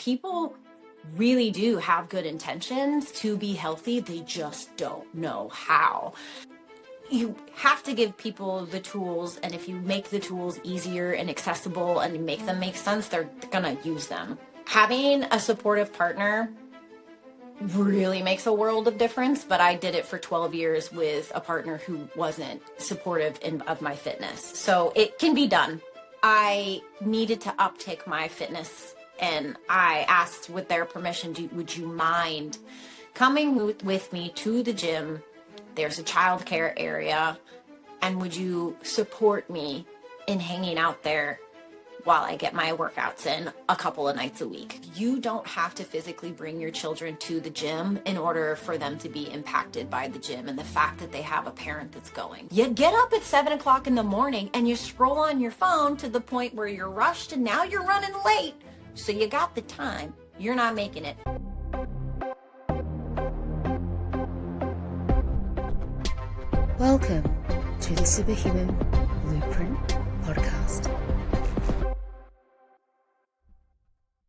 people really do have good intentions to be healthy. They just don't know how. You have to give people the tools, and if you make the tools easier and accessible and you make them make sense, they're gonna use them. Having a supportive partner really makes a world of difference, but I did it for 12 years with a partner who wasn't supportive of my fitness. So it can be done. I needed to uptick my fitness, and I asked with their permission, would you mind coming with me to the gym? There's a childcare area, and would you support me in hanging out there while I get my workouts in a couple of nights a week? You don't have to physically bring your children to the gym in order for them to be impacted by the gym and the fact that they have a parent that's going. You get up at 7 o'clock in the morning and you scroll on your phone to the point where you're rushed and now you're running late. So you got the time. You're not making it. Welcome to the Superhuman Blueprint Podcast.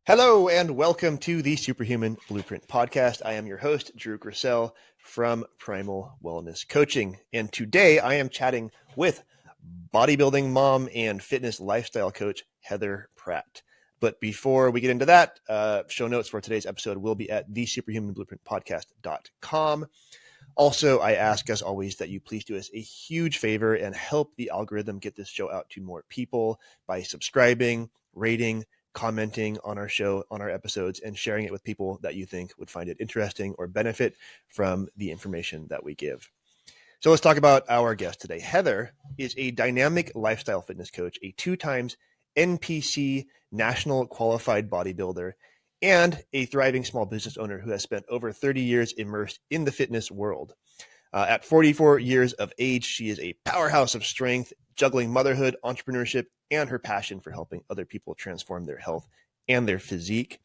Hello and welcome to the Superhuman Blueprint Podcast. I am your host, Drew Griesel from Primal Wellness Coaching. And today I am chatting with bodybuilding mom and fitness lifestyle coach, Heather Pratt. But before we get into that, show notes for today's episode will be at thesuperhumanblueprintpodcast.com. Also, I ask, as always, that you please do us a huge favor and help the algorithm get this show out to more people by subscribing, rating, commenting on our show, on our episodes, and sharing it with people that you think would find it interesting or benefit from the information that we give. So let's talk about our guest today. Heather is a dynamic lifestyle fitness coach, a 2-time NPC national qualified bodybuilder, and a thriving small business owner who has spent over 30 years immersed in the fitness world. At 44 years of age, she is a powerhouse of strength, juggling motherhood, entrepreneurship, and her passion for helping other people transform their health and their physique.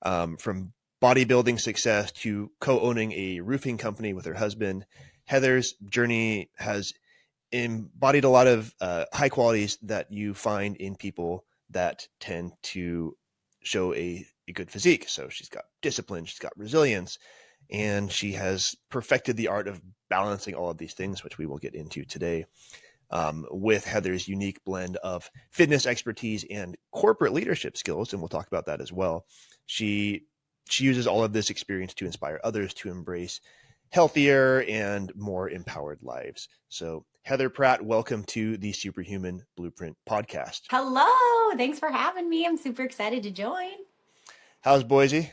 From bodybuilding success to co-owning a roofing company with her husband, Heather's journey has embodied a lot of high qualities that you find in people that tend to show a good physique. So she's got discipline, she's got resilience, and she has perfected the art of balancing all of these things, which we will get into today, with Heather's unique blend of fitness expertise and corporate leadership skills. And we'll talk about that as well. She uses all of this experience to inspire others to embrace healthier and more empowered lives. So Heather Pratt, welcome to the Superhuman Blueprint Podcast. Hello. Thanks for having me. I'm super excited to join. How's Boise?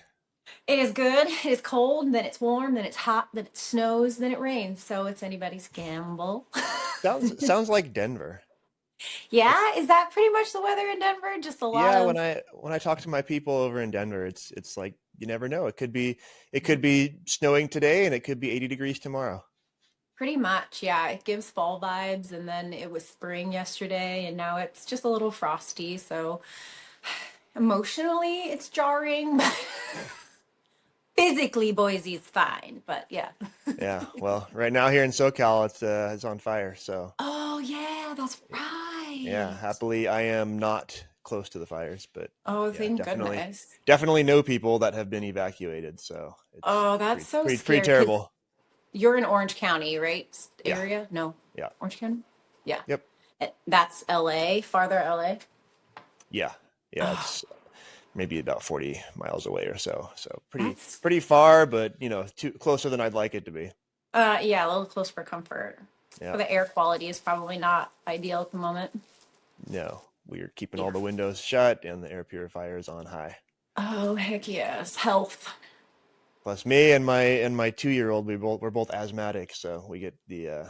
It is good. It is cold, then it's warm, then it's hot, then it snows, then it rains. So it's anybody's gamble. Sounds like Denver. Yeah, is that pretty much the weather in Denver? Just a lot of... when I talk to my people over in Denver, it's like you never know. It could be snowing today and it could be 80 degrees tomorrow. Pretty much, yeah. It gives fall vibes, and then it was spring yesterday, and now it's just a little frosty. So emotionally, it's jarring. Physically, Boise's fine, but yeah. Yeah, well, right now here in SoCal, it's on fire. So. Oh yeah, that's right. Yeah, happily, I am not close to the fires, but thank goodness. Definitely know people that have been evacuated. So. That's pretty terrible. You're in Orange County, right? Area? Yeah. No. Yeah. Orange County? Yeah. Yep. That's LA, farther LA? Yeah. Yeah. It's maybe about 40 miles away or so. So pretty far, but closer than I'd like it to be. Yeah, a little close for comfort. Yeah. But the air quality is probably not ideal at the moment. No, we're keeping all the windows shut and the air purifier is on high. Oh, heck yes. Health. Plus me and my 2-year-old, we're both asthmatic, so we get the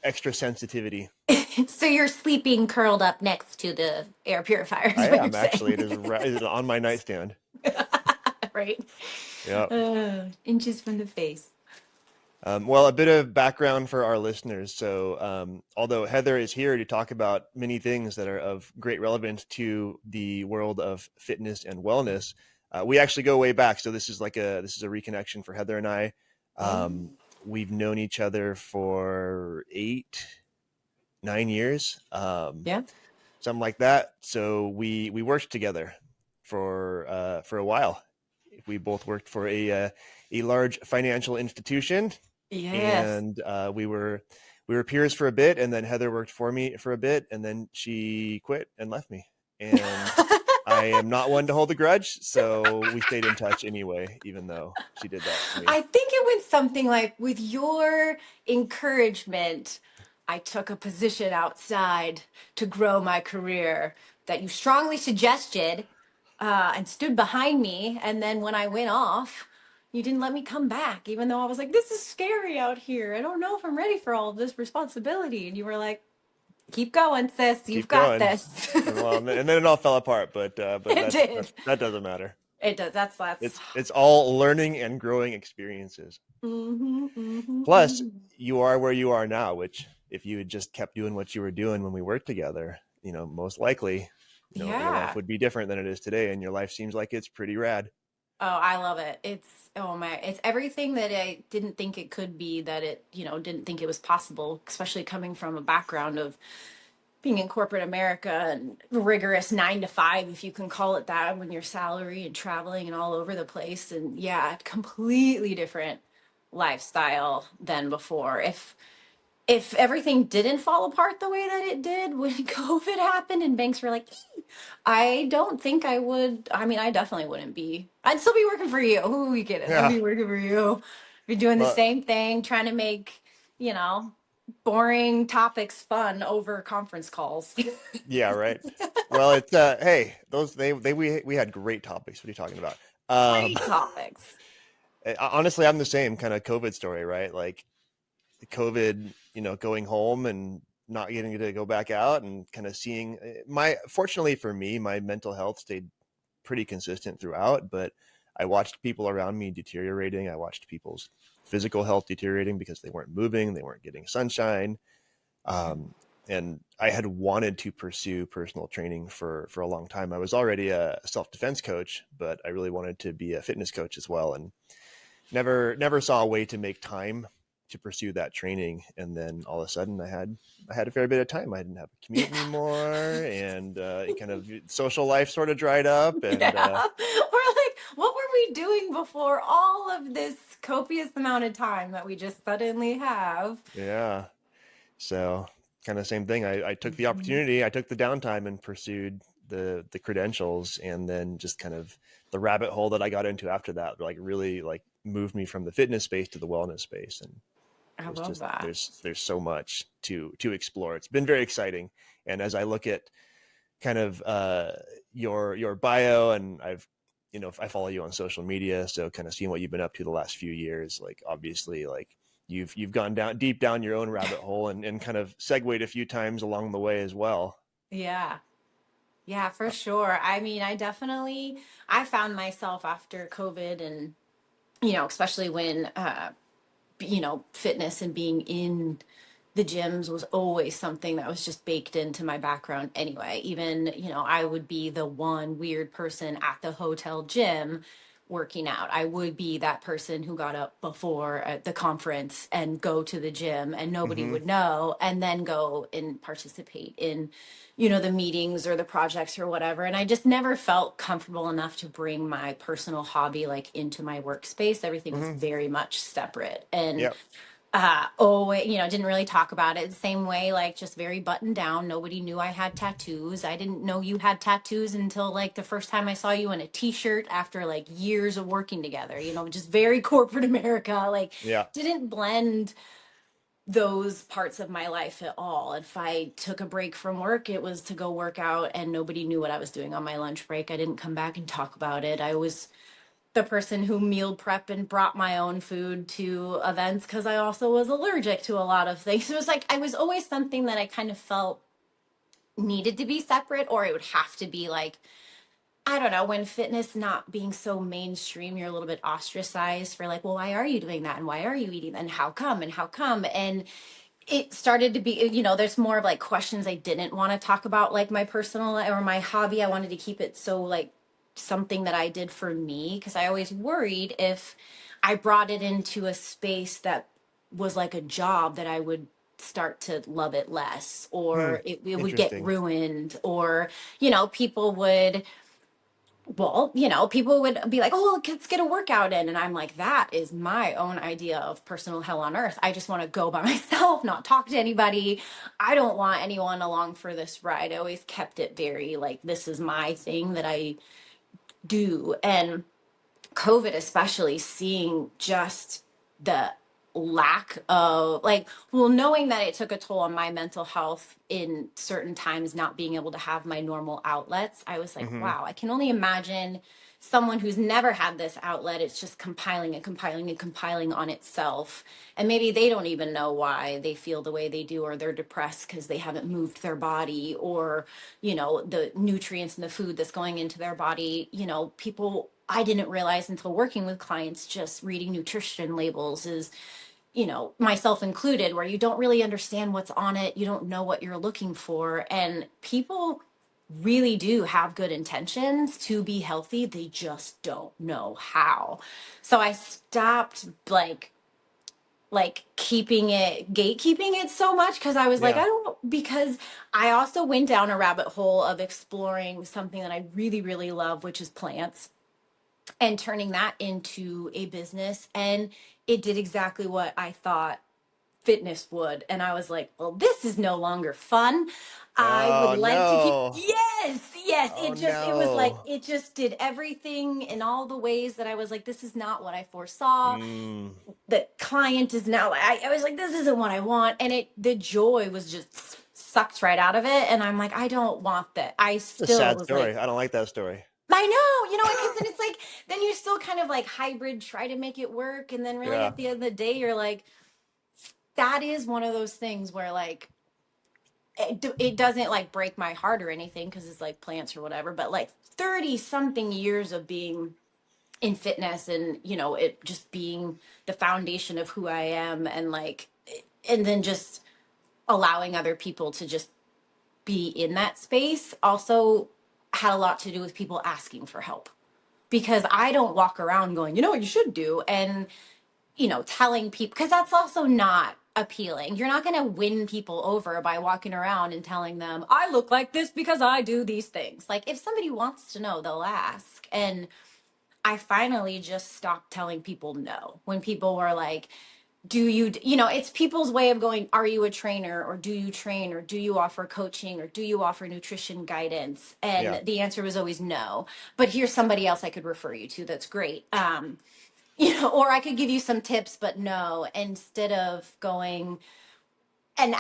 extra sensitivity. So you're sleeping curled up next to the air purifier. I am actually. It is on my nightstand. Right. Yeah. Inches from the face. Well, a bit of background for our listeners. So, although Heather is here to talk about many things that are of great relevance to the world of fitness and wellness, we actually go way back. So this is a reconnection for Heather and I. We've known each other for 8-9 years. Yeah. Something like that. So we worked together for a while. We both worked for a large financial institution, Yes. and we were peers for a bit, and then Heather worked for me for a bit, and then she quit and left me. And I am not one to hold a grudge, so we stayed in touch anyway, even though she did that to me. I think it went something like, with your encouragement, I took a position outside to grow my career that you strongly suggested, and stood behind me. And then when I went off, you didn't let me come back, even though I was like, this is scary out here. I don't know if I'm ready for all of this responsibility. And you were like, keep going, sis. You've Keep got going. this. And then it all fell apart, but It did. that doesn't matter. It does. That's. It's all learning and growing experiences. Plus, you are where you are now, which if you had just kept doing what you were doing when we worked together, most likely, your life Yeah. would be different than it is today. And your life seems like it's pretty rad. Oh, I love it. Oh my, it's everything that I didn't think it could be, that it, didn't think it was possible, especially coming from a background of being in corporate America and rigorous 9 to 5, if you can call it that, when you're salary and traveling and all over the place. And yeah, completely different lifestyle than before. If everything didn't fall apart the way that it did when COVID happened and banks were like, "Ee," I don't think I would. I mean, I definitely wouldn't be. I'd still be working for you. Who are we kidding? I'd Yeah. be working for you. Be doing the Well, same thing, trying to make, you know, boring topics fun over conference calls. yeah, right. Well, it's hey, those we had great topics. What are you talking about? Great topics. Honestly, I'm the same kind of COVID story, right? Like COVID, going home and not getting to go back out and kind of seeing fortunately for me, my mental health stayed pretty consistent throughout, but I watched people around me deteriorating. I watched people's physical health deteriorating because they weren't moving, they weren't getting sunshine. And I had wanted to pursue personal training for a long time. I was already a self-defense coach, but I really wanted to be a fitness coach as well. And never saw a way to make time to pursue that training. And then all of a sudden I had a fair bit of time. I didn't have a commute anymore, and kind of social life sort of dried up. And Yeah. We're like, what were we doing before all of this copious amount of time that we just suddenly have? yeah, so kind of same thing. I took the opportunity, I took the downtime and pursued the credentials, and then just kind of the rabbit hole that I got into after that, like really like moved me from the fitness space to the wellness space. And I love that. there's so much to explore. It's been very exciting. And as I look at kind of your bio, and I follow you on social media, so kind of seeing what you've been up to the last few years, like obviously like you've gone deep down your own rabbit hole, and kind of segued a few times along the way as well. Yeah. Yeah, for sure. I mean, I found myself after COVID, and, especially when, fitness and being in the gyms was always something that was just baked into my background anyway. Even, I would be the one weird person at the hotel gym working out. I would be that person who got up before at the conference and go to the gym and nobody Mm-hmm. would know, and then go and participate in, the meetings or the projects or whatever. And I just never felt comfortable enough to bring my personal hobby like into my workspace. Everything was Mm-hmm. very much separate. And Yep. didn't really talk about it the same way, like just very buttoned down. Nobody knew I had tattoos. I didn't know you had tattoos until like the first time I saw you in a t-shirt after like years of working together, just very corporate America, like Yeah. didn't blend those parts of my life at all. If I took a break from work, it was to go work out, and nobody knew what I was doing on my lunch break. I didn't come back and talk about it. I was the person who meal prep and brought my own food to events because I also was allergic to a lot of things. It was like I was always something that I kind of felt needed to be separate, or it would have to be like, I don't know, when fitness not being so mainstream, you're a little bit ostracized for like, well, why are you doing that? And why are you eating that? And how come? And how come? And it started to be, there's more of like questions I didn't want to talk about, like my personal or my hobby. I wanted to keep it so like something that I did for me, because I always worried if I brought it into a space that was like a job that I would start to love it less, or it would get Interesting. ruined, or people well, people would be like, oh, let's get a workout in. And I'm like, that is my own idea of personal hell on earth. I just want to go by myself, not talk to anybody. I don't want anyone along for this ride. I always kept it very like, this is my thing that I do. And COVID, especially seeing just the lack of knowing that it took a toll on my mental health in certain times, not being able to have my normal outlets. I was like, Mm-hmm. wow, I can only imagine someone who's never had this outlet. It's just compiling and compiling and compiling on itself. And maybe they don't even know why they feel the way they do, or they're depressed because they haven't moved their body, or, the nutrients in the food that's going into their body. People, I didn't realize until working with clients, just reading nutrition labels is, myself included, where you don't really understand what's on it. You don't know what you're looking for. And people really do have good intentions to be healthy. They just don't know how. So I stopped gatekeeping it so much, because I was like, Yeah. I don't know, because I also went down a rabbit hole of exploring something that I really, really love, which is plants, and turning that into a business. And it did exactly what I thought fitness would. And I was like, well, this is no longer fun. I would Oh like to keep, no. yes. Oh It was like, no. it just did everything in all the ways that I was like, this is not what I foresaw. Mm. The client is now, I was like, this isn't what I want. And the joy was just sucked right out of it. And I'm like, I don't want that. I It's a still sad was like, story. I don't like that story. I know, because then it's like, then you still kind of like hybrid try to make it work. And then really Yeah. at the end of the day, you're like, that is one of those things where like, it doesn't like break my heart or anything, because it's like plants or whatever, but like 30 something years of being in fitness, and it just being the foundation of who I am, and and then just allowing other people to just be in that space also had a lot to do with people asking for help, because I don't walk around going, what you should do, and telling people, because that's also not appealing. You're not going to win people over by walking around and telling them, I look like this because I do these things. Like, if somebody wants to know, they'll ask. And I finally just stopped telling people no. When people were like, do you, it's people's way of going, are you a trainer, or do you train, or do you offer coaching, or do you offer nutrition guidance? Yeah. And the answer was always no. But here's somebody else I could refer you to that's great. Or I could give you some tips, but no, instead of going and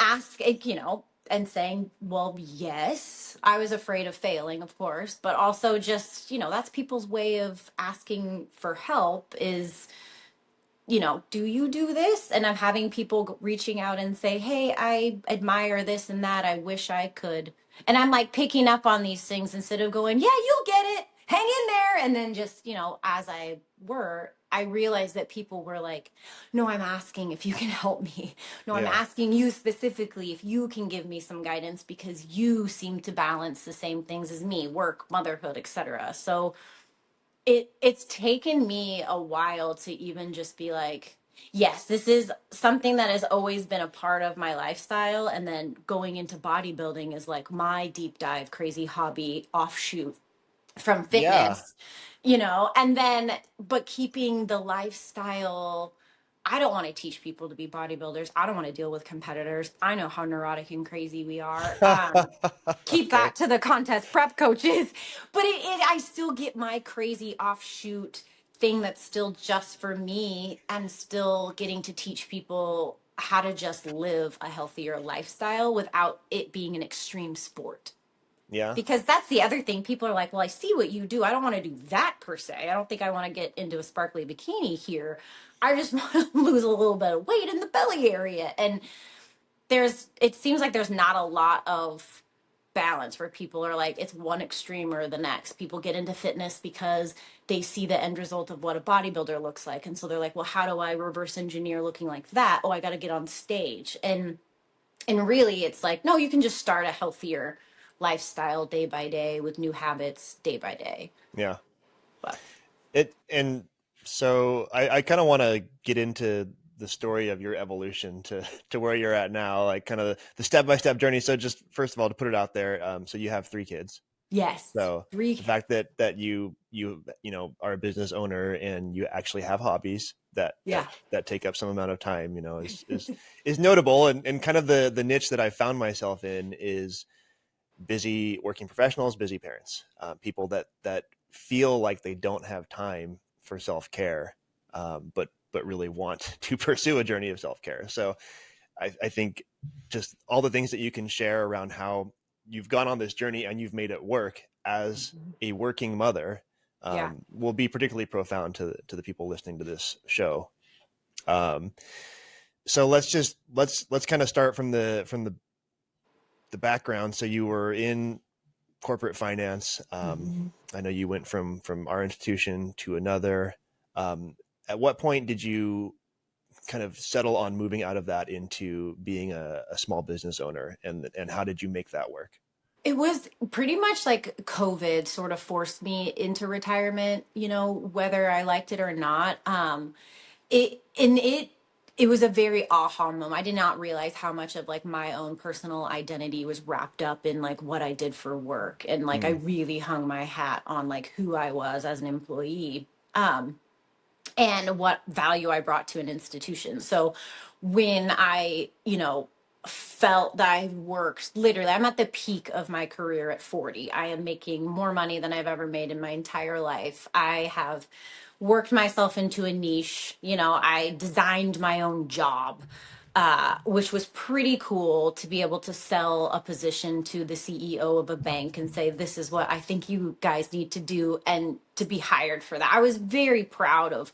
and saying, well, yes, I was afraid of failing, of course, but also just, that's people's way of asking for help is, do you do this? And I'm having people reaching out and say, hey, I admire this and that. I wish I could. And I'm like picking up on these things instead of going, yeah, you'll get it. Hang in there. And then just, as I realized that people were like, no, I'm asking if you can help me. No, I'm Yeah. asking you specifically if you can give me some guidance, because you seem to balance the same things as me, work, motherhood, etc. So it's taken me a while to even just be like, yes, this is something that has always been a part of my lifestyle. And then going into bodybuilding is like my deep dive, crazy hobby offshoot from Yeah. fitness, and then, but keeping the lifestyle. I don't want to teach people to be bodybuilders. I don't want to deal with competitors. I know how neurotic and crazy we are. Keep Okay. that to the contest prep coaches. But I still get my crazy offshoot thing that's still just for me, and still getting to teach people how to just live a healthier lifestyle without it being an extreme sport. Yeah. Because that's the other thing. People are like, well, I see what you do. I don't want to do that per se. I don't think I want to get into a sparkly bikini here. I just want to lose a little bit of weight in the belly area. And it seems like there's not a lot of balance, where people are like, it's one extreme or the next. People get into fitness because they see the end result of what a bodybuilder looks like. And so they're like, well, how do I reverse engineer looking like that? Oh, I got to get on stage. And really it's like, no, you can just start a healthier lifestyle day by day with new habits day by day. Yeah. But And so I kind of want to get into the story of your evolution to where you're at now, like kind of the step-by-step journey. So just first of all, to put it out there, so you have 3 kids. Yes. So Three the kids. fact that you know, are a business owner and you actually have hobbies Yeah. that take up some amount of time, you know, is notable. And kind of the niche that I found myself in is busy working professionals, busy parents, people that feel like they don't have time for self-care, but really want to pursue a journey of self-care. So I think just all the things that you can share around how you've gone on this journey and you've made it work as a working mother, Yeah. will be particularly profound to the people listening to this show. Um, so let's kind of start from the background. So you were in corporate finance. I know you went from our institution to another. At what point did you kind of settle on moving out of that into being a small business owner, and how did you make that work? It was pretty much like COVID sort of forced me into retirement, you know, whether I liked it or not. It was a very aha moment. I did not realize how much of like my own personal identity was wrapped up in like what I did for work. And like I Mm. really hung my hat on like who I was as an employee. And what value I brought to an institution. So when I, you know, felt that I worked literally, I'm at the peak of my career at 40. I am making more money than I've ever made in my entire life. I have worked myself into a niche. You know, I designed my own job, which was pretty cool to be able to sell a position to the CEO of a bank and say, this is what I think you guys need to do, and to be hired for that. I was very proud of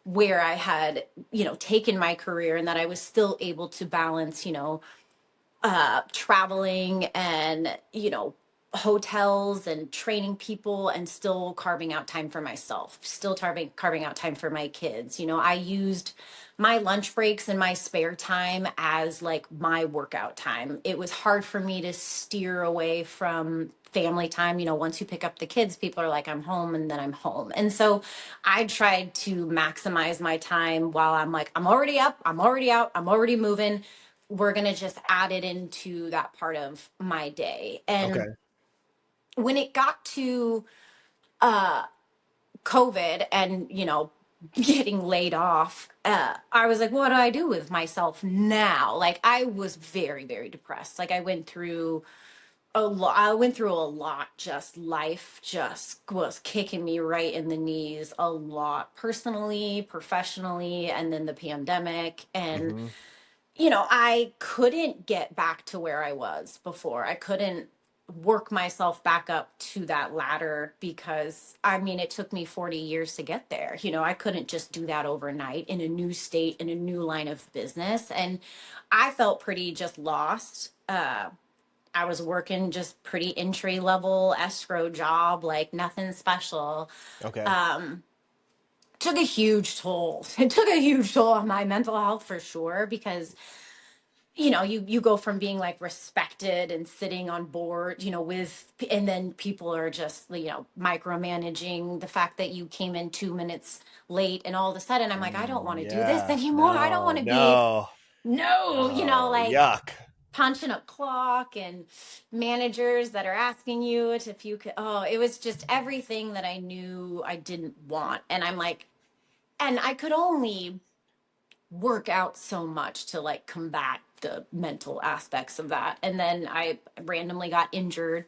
where I had, you know, taken my career, and that I was still able to balance, you know, traveling and, you know, hotels and training people, and still carving out time for myself, still carving out time for my kids. You know, I used my lunch breaks and my spare time as like my workout time. It was hard for me to steer away from family time. You know, once you pick up the kids, people are like, I'm home, and then I'm home. And so I tried to maximize my time while I'm like, I'm already up, I'm already out, I'm already moving. We're going to just add it into that part of my day. Okay. And when it got to COVID and, you know, getting laid off, I was like, what do I do with myself now? Like, I was very, very depressed. Like, I went through a lot. Just life just was kicking me right in the knees a lot, personally, professionally, and then the pandemic. And Mm-hmm. you know, I couldn't get back to where I was before. I couldn't work myself back up to that ladder, because I mean, it took me 40 years to get there. You know, I couldn't just do that overnight in a new state, in a new line of business. And I felt pretty just lost. I was working just pretty entry level escrow job, like nothing special. Okay. Um, Took a huge toll. It took a huge toll on my mental health for sure, because you know, you go from being like respected and sitting on board, you know, with, and then people are just, you know, micromanaging the fact that you came in 2 minutes late, and all of a sudden I'm like, I don't want to do this Yeah. anymore. I don't want No. to be, No. no, you know, Oh, like yuck. punching a clock, and managers that are asking you to, if you could, oh, it was just everything that I knew I didn't want. And I'm like, and I could only work out so much to like combat the mental aspects of that. And then I randomly got injured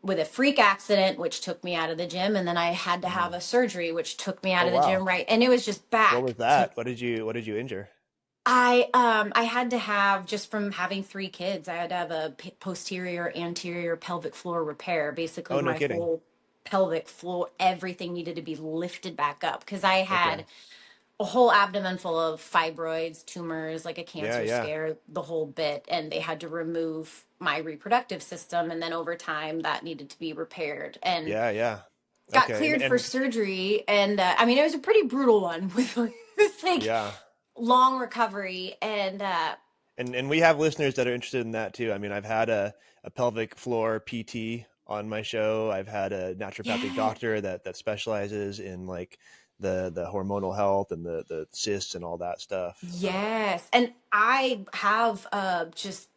with a freak accident, which took me out of the gym. And then I had to have Mm. a surgery, which took me out Oh, of the wow. gym. Right. And it was just What back was to, that? What did you injure? I had to have, just from having three kids, I had to have a posterior anterior pelvic floor repair. Basically, Oh, no my kidding. whole pelvic floor, everything needed to be lifted back up, because I Okay. had a whole abdomen full of fibroids, tumors, like a Yeah, cancer yeah. scare, the whole bit. And they had to remove my reproductive system. And then over time, that needed to be repaired and Yeah, yeah. got Okay. cleared for And surgery. And I mean, it was a pretty brutal one with this like yeah. long recovery. And And we have listeners that are interested in that too. I mean, I've had a pelvic floor PT on my show. I've had a naturopathic yeah, doctor that specializes in like the hormonal health and the cysts and all that stuff. yes. And I have just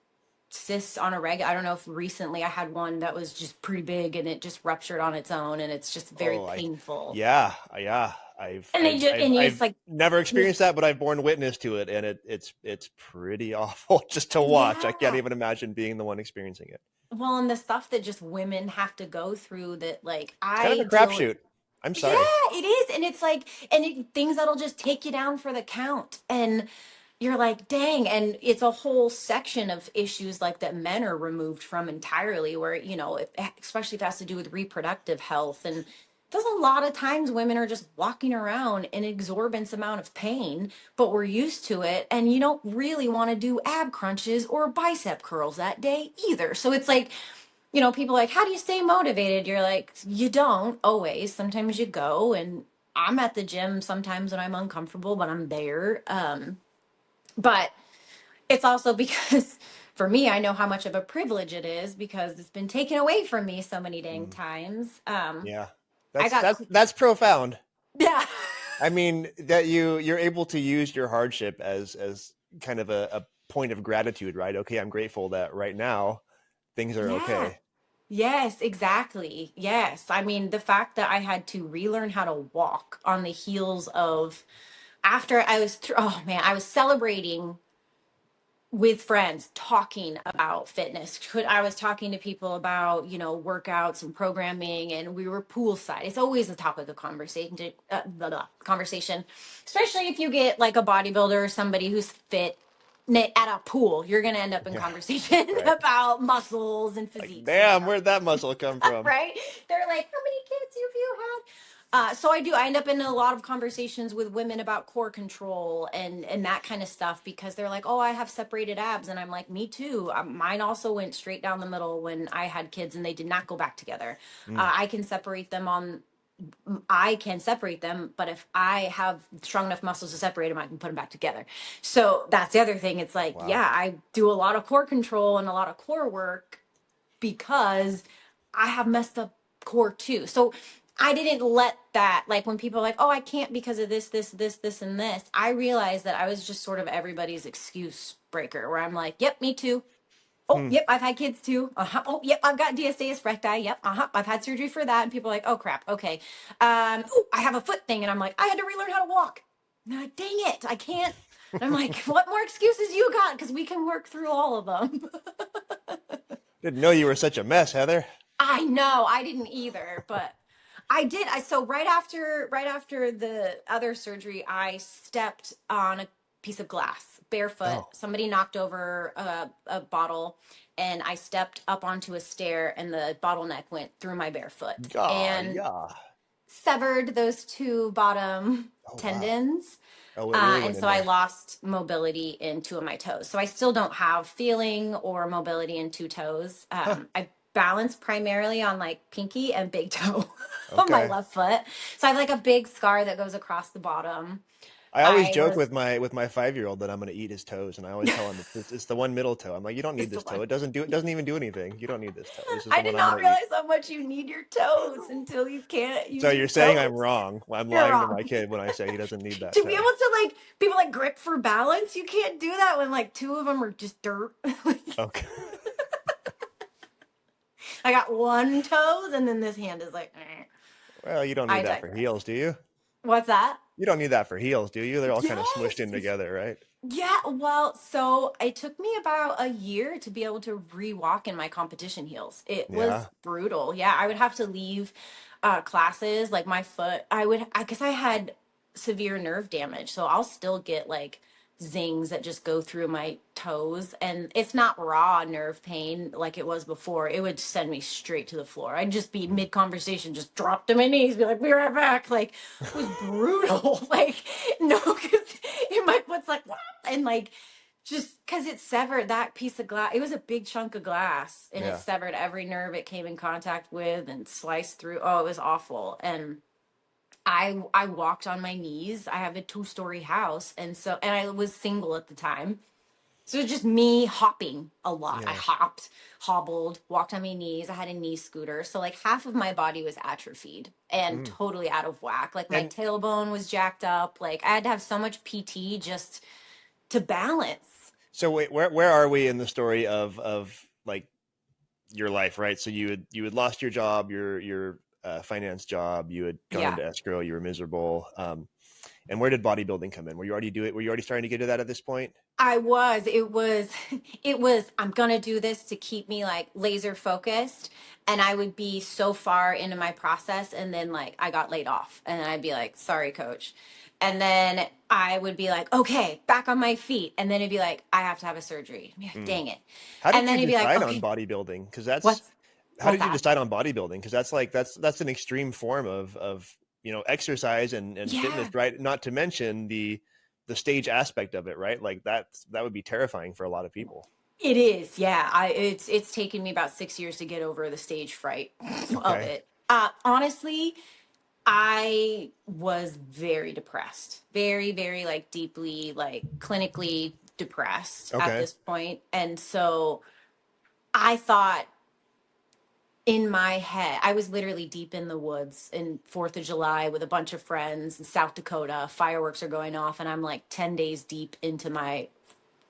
cysts on a regular. I don't know if recently I had one that was just pretty big and it just ruptured on its own, and it's just very Oh, painful. yeah, yeah. And they just, and it's I've like, never experienced that, but I've borne witness to it, and it's pretty awful just to watch. I can't yeah. even imagine being the one experiencing it. Well, and the stuff that just women have to go through that, like, It's kind of a I deal with. crapshoot. I'm Yeah, sorry. it is. And it's like, things that'll just take you down for the count. And you're like, dang. And it's a whole section of issues like that men are removed from entirely, where, especially if it has to do with reproductive health. And there's a lot of times women are just walking around in exorbitant amount of pain, but we're used to it. And you don't really want to do ab crunches or bicep curls that day either. So it's like, people are like, how do you stay motivated? You're like, you don't always. Sometimes you go, and I'm at the gym sometimes when I'm uncomfortable, but I'm there. But it's also because for me, I know how much of a privilege it is because it's been taken away from me so many dang Mm, times. yeah, I got, that's profound. yeah. I mean, that you're able to use your hardship as kind of a point of gratitude, right? Okay, I'm grateful that right now things are Yeah. okay. Yes, exactly. Yes. I mean, the fact that I had to relearn how to walk on the heels of after I was, oh man, I was celebrating with friends talking about fitness. I was talking to people about, workouts and programming, and we were poolside. It's always a topic of conversation, especially if you get like a bodybuilder or somebody who's fit at a pool. You're going to end up in Yeah, conversation right. about muscles and Like, physiques and damn, stuff. where'd that muscle come from? Right? They're like, how many kids have you had? So I do. I end up in a lot of conversations with women about core control and that kind of stuff because they're like, "Oh, I have separated abs," and I'm like, "Me too." Mine also went straight down the middle when I had kids, and they did not go back together. Mm, I can separate them I can separate them, but if I have strong enough muscles to separate them, I can put them back together. So that's the other thing. It's like, wow. yeah, I do a lot of core control and a lot of core work because I have messed up core too. So I didn't let that, like when people are like, oh, I can't because of this, and this. I realized that I was just sort of everybody's excuse breaker where I'm like, yep, me too. Oh, Hmm. yep, I've had kids too. Uh-huh. Oh, yep, I've got DSA recti. Yep, uh-huh. I've had surgery for that. And people are like, oh crap, okay. Oh, I have a foot thing, and I'm like, I had to relearn how to walk. And I'm like, dang it, I can't. And I'm like, what more excuses you got? Because we can work through all of them. Didn't know you were such a mess, Heather. I know, I didn't either, but I did. So right after the other surgery, I stepped on a piece of glass barefoot. Oh, Somebody knocked over a bottle, and I stepped up onto a stair, and the bottleneck went through my bare foot God, and yeah. severed those two bottom Oh, wow. tendons. Oh, it really And went in so I there. lost mobility in two of my toes. So I still don't have feeling or mobility in two toes. Huh. I balance primarily on like pinky and big toe on my Okay. left foot. So I have like a big scar that goes across the bottom. I always I joke was, with my 5-year-old that I'm going to eat his toes, and I always tell him it's the one middle toe. I'm like, you don't need it's the this toe. one. It doesn't even do anything. You don't need this toe. This is the I one did I'm not going to eat. realize how much you need your toes until you can't So use your you're saying I'm toes. wrong. Well, I'm You're lying to wrong. my kid when I say he doesn't need that To be able toe. to like people like grip for balance, you can't do that when like two of them are just dirt. Okay. I got one toes, and then this hand is like, eh. Well, you don't I need that for digress. heels, do you? What's that? You don't need that for heels, do you? They're all kind of smushed Yes. in together, right? Yeah. Well, so it took me about a year to be able to re-walk in my competition heels. It was Yeah. brutal. Yeah. I would have to leave classes, like my foot. Because I had severe nerve damage. So I'll still get like zings that just go through my toes. And it's not raw nerve pain like it was before. It would send me straight to the floor. I'd just be Mm. mid conversation, just drop to my knees, be like, be right back. Like, it was brutal. Like, no, because my foot's like, "Wah," and like, just because it severed that piece of glass. It was a big chunk of glass, and it Yeah. severed every nerve it came in contact with and sliced through. Oh, it was awful. And I walked on my knees. I have a 2-story house, and I was single at the time. So it was just me hopping a lot. I Yeah. hopped, hobbled, walked on my knees. I had a knee scooter. So like half of my body was atrophied and Mm. totally out of whack. Like my And tailbone was jacked up. Like I had to have so much PT just to balance. So wait, where are we in the story of like your life, right? So you had lost your job, your finance job, you had gone Yeah. into escrow, you were miserable. And where did bodybuilding come in? Were you already were you already starting to get to that at this point? It was, I'm gonna do this to keep me like laser focused. And I would be so far into my process, and then like I got laid off. And then I'd be like, sorry, coach. And then I would be like, okay, back on my feet. And then it'd be like, I have to have a surgery. I'd be like, Mm. dang it. How And did then you it'd be like, decide on okay, bodybuilding? Because what's how what's did you that? decide on bodybuilding? Because that's an extreme form of exercise and fitness, Yeah. right? Not to mention the stage aspect of it, right? Like that would be terrifying for a lot of people. It is, yeah. It's taken me about 6 years to get over the stage fright of Okay. it. Honestly, I was very depressed, very, very like deeply, like clinically depressed at Okay. this point. And so I thought in my head, I was literally deep in the woods in 4th of July with a bunch of friends in South Dakota. Fireworks are going off, and I'm like 10 days deep into my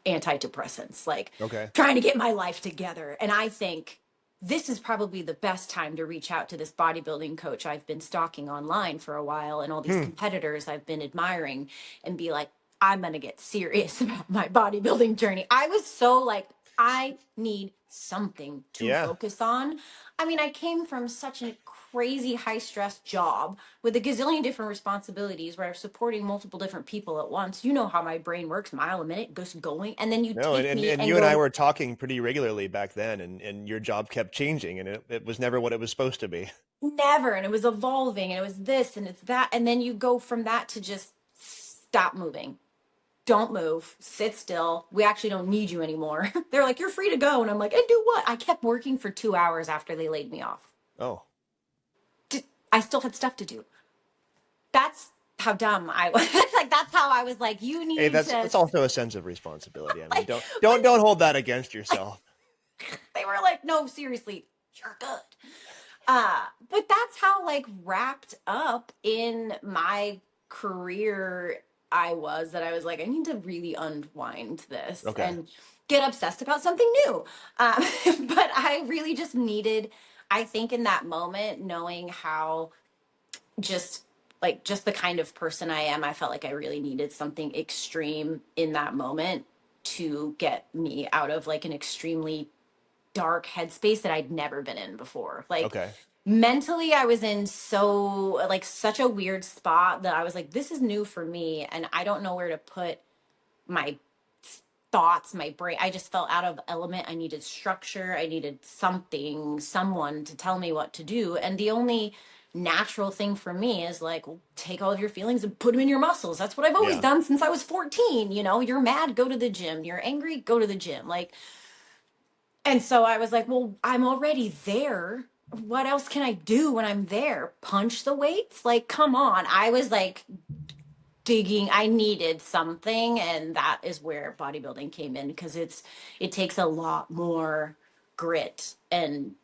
antidepressants, like Okay. trying to get my life together. And I think this is probably the best time to reach out to this bodybuilding coach I've been stalking online for a while, and all these Hmm. competitors I've been admiring, and be like, I'm going to get serious about my bodybuilding journey. I was so like, I need something to Yeah. focus on. I mean, I came from such a crazy high stress job with a gazillion different responsibilities where I was supporting multiple different people at once. You know how my brain works, mile a minute, just going. And then you No, take me and and you and I go, were talking pretty regularly back then, and your job kept changing, and it was never what it was supposed to be. never. And it was evolving, and it was this and it's that. And then you go from that to just stop moving. Don't move, sit still. We actually don't need you anymore. They're like, you're free to go. And I'm like, and do what? I kept working for 2 hours after they laid me off. Oh. I still had stuff to do. That's how dumb I was. Like, that's how I was like, you Hey, need to, that's also a sense of responsibility. I mean, like, don't hold that against yourself. they were like, no, seriously, you're good. But that's how like wrapped up in my career I was, that I was like, I need to really unwind this Okay. and get obsessed about something new. But I really just needed, I think in that moment, knowing how just just the kind of person I am, I felt like I really needed something extreme in that moment to get me out of like an extremely dark headspace that I'd never been in before. Like Okay. mentally, I was in such a weird spot that I was like, this is new for me. And I don't know where to put my thoughts, my brain. I just felt out of element. I needed structure. I needed something, someone to tell me what to do. And the only natural thing for me is like, well, take all of your feelings and put them in your muscles. That's what I've always Yeah. done since I was 14. You're mad, go to the gym. You're angry, go to the gym. Like, and so I was like, well, I'm already there. What else can I do when I'm there? Punch the weights? Like, come on. I was like digging. I needed something, and that is where bodybuilding came in, because it takes a lot more grit and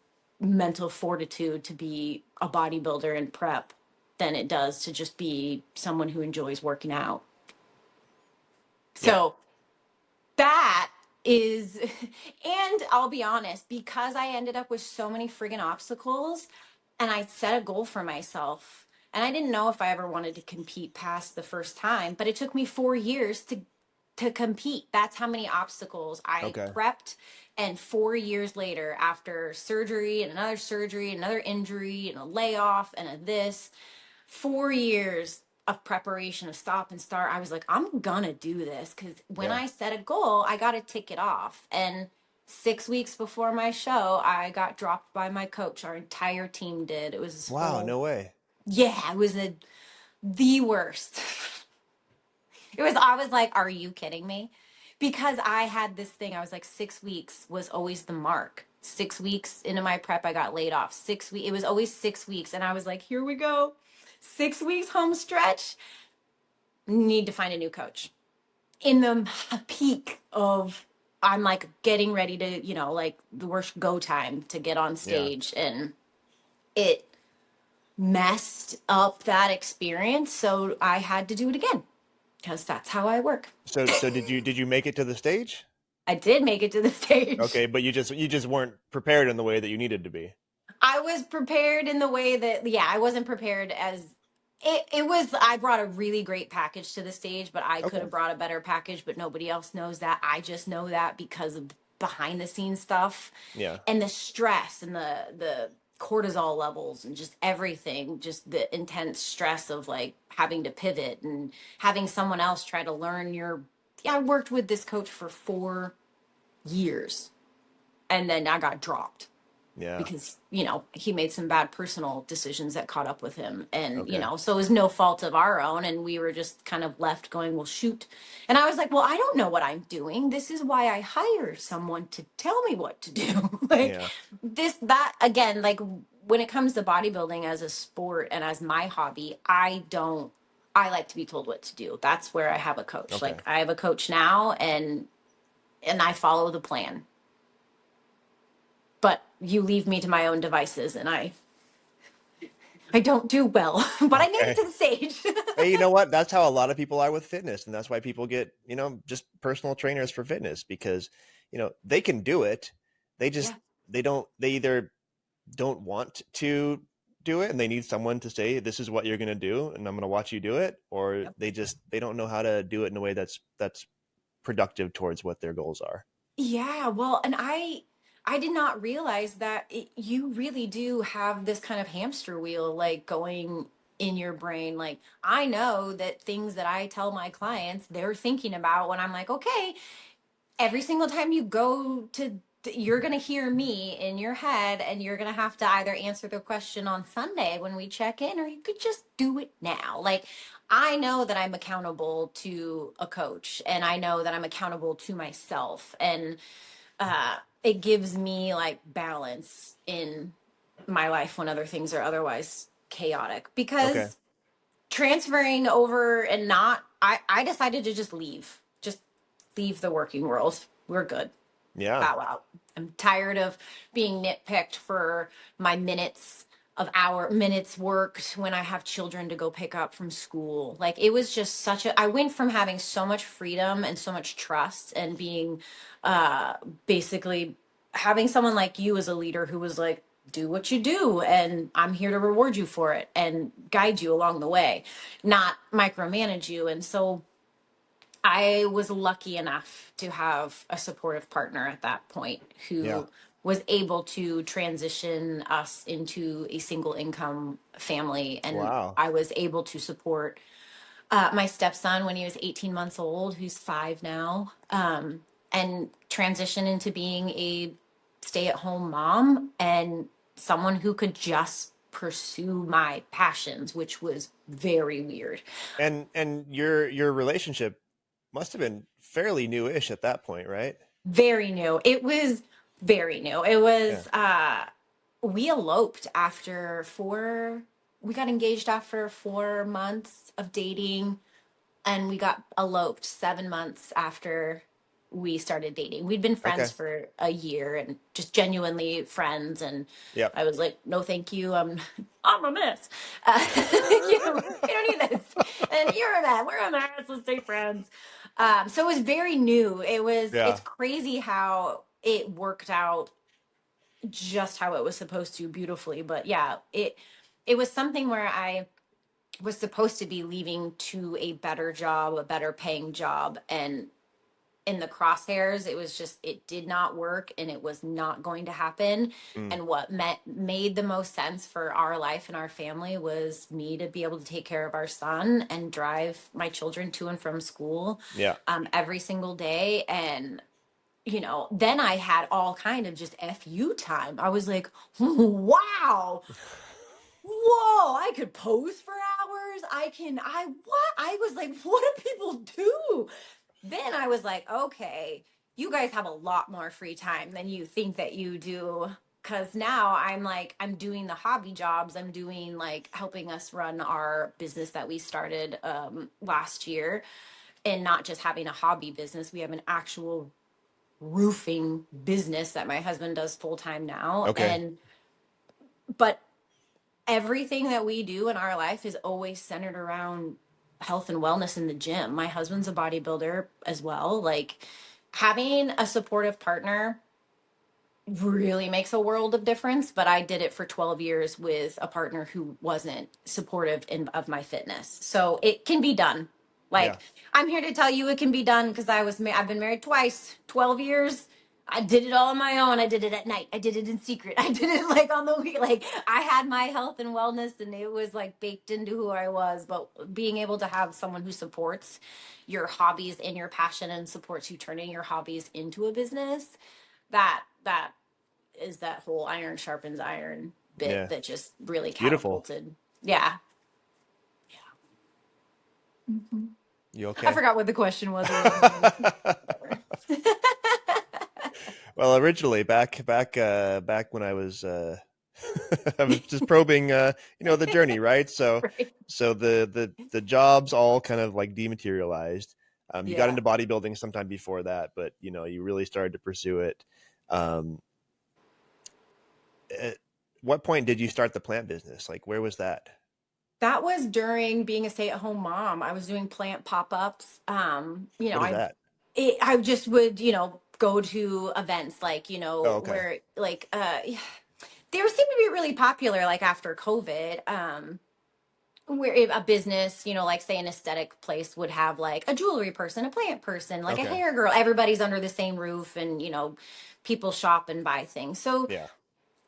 mental fortitude to be a bodybuilder in prep than it does to just be someone who enjoys working out. Yeah. So that is, and I'll be honest, because I ended up with so many friggin' obstacles, and I set a goal for myself, and I didn't know if I ever wanted to compete past the first time, but it took me 4 years to compete. That's how many obstacles I Okay. prepped. And 4 years later, after surgery and another injury and a layoff and a this, 4 years of preparation, of stop and start, I was like, I'm gonna do this, because when Yeah. I set a goal, I got to tick it off. And 6 weeks before my show, I got dropped by my coach. Our entire team did. It was Wow. No way. yeah, it was the worst. I was like, are you kidding me? Because I had this thing, I was like, 6 weeks was always the mark. 6 weeks into my prep, I got laid off. 6 weeks, it was always 6 weeks. And I was like, here we go. 6 weeks home stretch. Need to find a new coach. In the peak of, I'm like getting ready to, like the worst go time to get on Yeah. stage. And it messed up that experience. So I had to do it again, because that's how I work. So did you make it to the stage? I did make it to the stage. Okay, but you just weren't prepared in the way that you needed to be. I was prepared in the way that, yeah, I wasn't prepared as it was. I brought a really great package to the stage, but I could Okay. have brought a better package, but nobody else knows that. I just know that because of behind the scenes stuff Yeah. and the stress and the cortisol levels and just everything, just the intense stress of like having to pivot and having someone else try to learn your. Yeah, I worked with this coach for 4 years and then I got dropped Yeah. because he made some bad personal decisions that caught up with him, and Okay. so it was no fault of our own, and we were just kind of left going, well, shoot. And I was like, well, I don't know what I'm doing. This is why I hire someone to tell me what to do. Like Yeah. that again, like when it comes to bodybuilding as a sport and as my hobby, I like to be told what to do. That's where I have a coach. Okay. Like I have a coach now, and I follow the plan, but you leave me to my own devices, and I don't do well, but I made it Okay. to the stage. Hey, you know what? That's how a lot of people are with fitness, and that's why people get, just personal trainers for fitness, because, they can do it. They just Yeah. they either don't want to do it and they need someone to say, this is what you're going to do and I'm going to watch you do it, or Yep. they don't know how to do it in a way that's productive towards what their goals are. Yeah, well, and I did not realize that you really do have this kind of hamster wheel like going in your brain. Like I know that things that I tell my clients, they're thinking about when I'm like, okay, every single time you go to you're going to hear me in your head, and you're going to have to either answer the question on Sunday when we check in, or you could just do it now. Like I know that I'm accountable to a coach, and I know that I'm accountable to myself, and it gives me like balance in my life when other things are otherwise chaotic, Okay. because transferring over and not I decided to just leave the working world. We're good. Yeah. Bow out. I'm tired of being nitpicked for my minutes worked when I have children to go pick up from school. Like it was just I went from having so much freedom and so much trust and being basically having someone like you as a leader who was like, do what you do and I'm here to reward you for it and guide you along the way, not micromanage you. And so I was lucky enough to have a supportive partner at that point Yeah. who was able to transition us into a single income family. And Wow. I was able to support my stepson when he was 18 months old, who's 5 now, and transition into being a stay-at-home mom and someone who could just pursue my passions, which was very weird. And your relationship must have been fairly newish at that point, right? Very new. It was very new. It Yeah. was we eloped after we got engaged after 4 months of dating, and we got eloped 7 months after we started dating. We'd been friends Okay. for a year and just genuinely friends. And Yep. I was like, no, thank you. I'm a mess. We don't need this. And you're a mess. We're a mess. Let's stay friends. So it was very new. Yeah. It's crazy how it worked out just how it was supposed to, beautifully. But yeah, it was something where I was supposed to be leaving to a better job, a better paying job. And in the crosshairs, it did not work and it was not going to happen. Mm. And what made the most sense for our life and our family was me to be able to take care of our son and drive my children to and from school Yeah. every single day. And then I had all kind of just FU time. I was like, wow, whoa, I could pose for hours. I was like, what do people do? Then I was like, okay, you guys have a lot more free time than you think that you do. Cause now I'm doing the hobby jobs. I'm doing like helping us run our business that we started last year, and not just having a hobby business. We have an actual roofing business that my husband does full time now. Okay. But everything that we do in our life is always centered around health and wellness in the gym. My husband's a bodybuilder as well. Like having a supportive partner really makes a world of difference, but I did it for 12 years with a partner who wasn't supportive of my fitness. So it can be done. Yeah. Like, I'm here to tell you it can be done because I've been married twice, 12 years. I did it all on my own. I did it at night. I did it in secret. I did it like on the week. Like, I had my health and wellness and it was like baked into who I was. But being able to have someone who supports your hobbies and your passion and supports you turning your hobbies into a business, that is that whole iron sharpens iron bit Yeah. that just really Beautiful. catapulted. Yeah. You I okay? forgot what the question was. Well, originally back when I was I was just probing the journey, right? So Right. the jobs all kind of like dematerialized. You got Yeah. into bodybuilding sometime before that, but you really started to pursue it. Um, at what point did you start the plant business? Like, where was that? That was during being a stay-at-home mom. I was doing plant pop-ups. What is that? I just would, go to events like, Oh, okay. where like they seemed to be really popular like after COVID. Where a business, like say an aesthetic place would have like a jewelry person, a plant person, like a Okay. hair girl. Everybody's under the same roof and, people shop and buy things. So Yeah.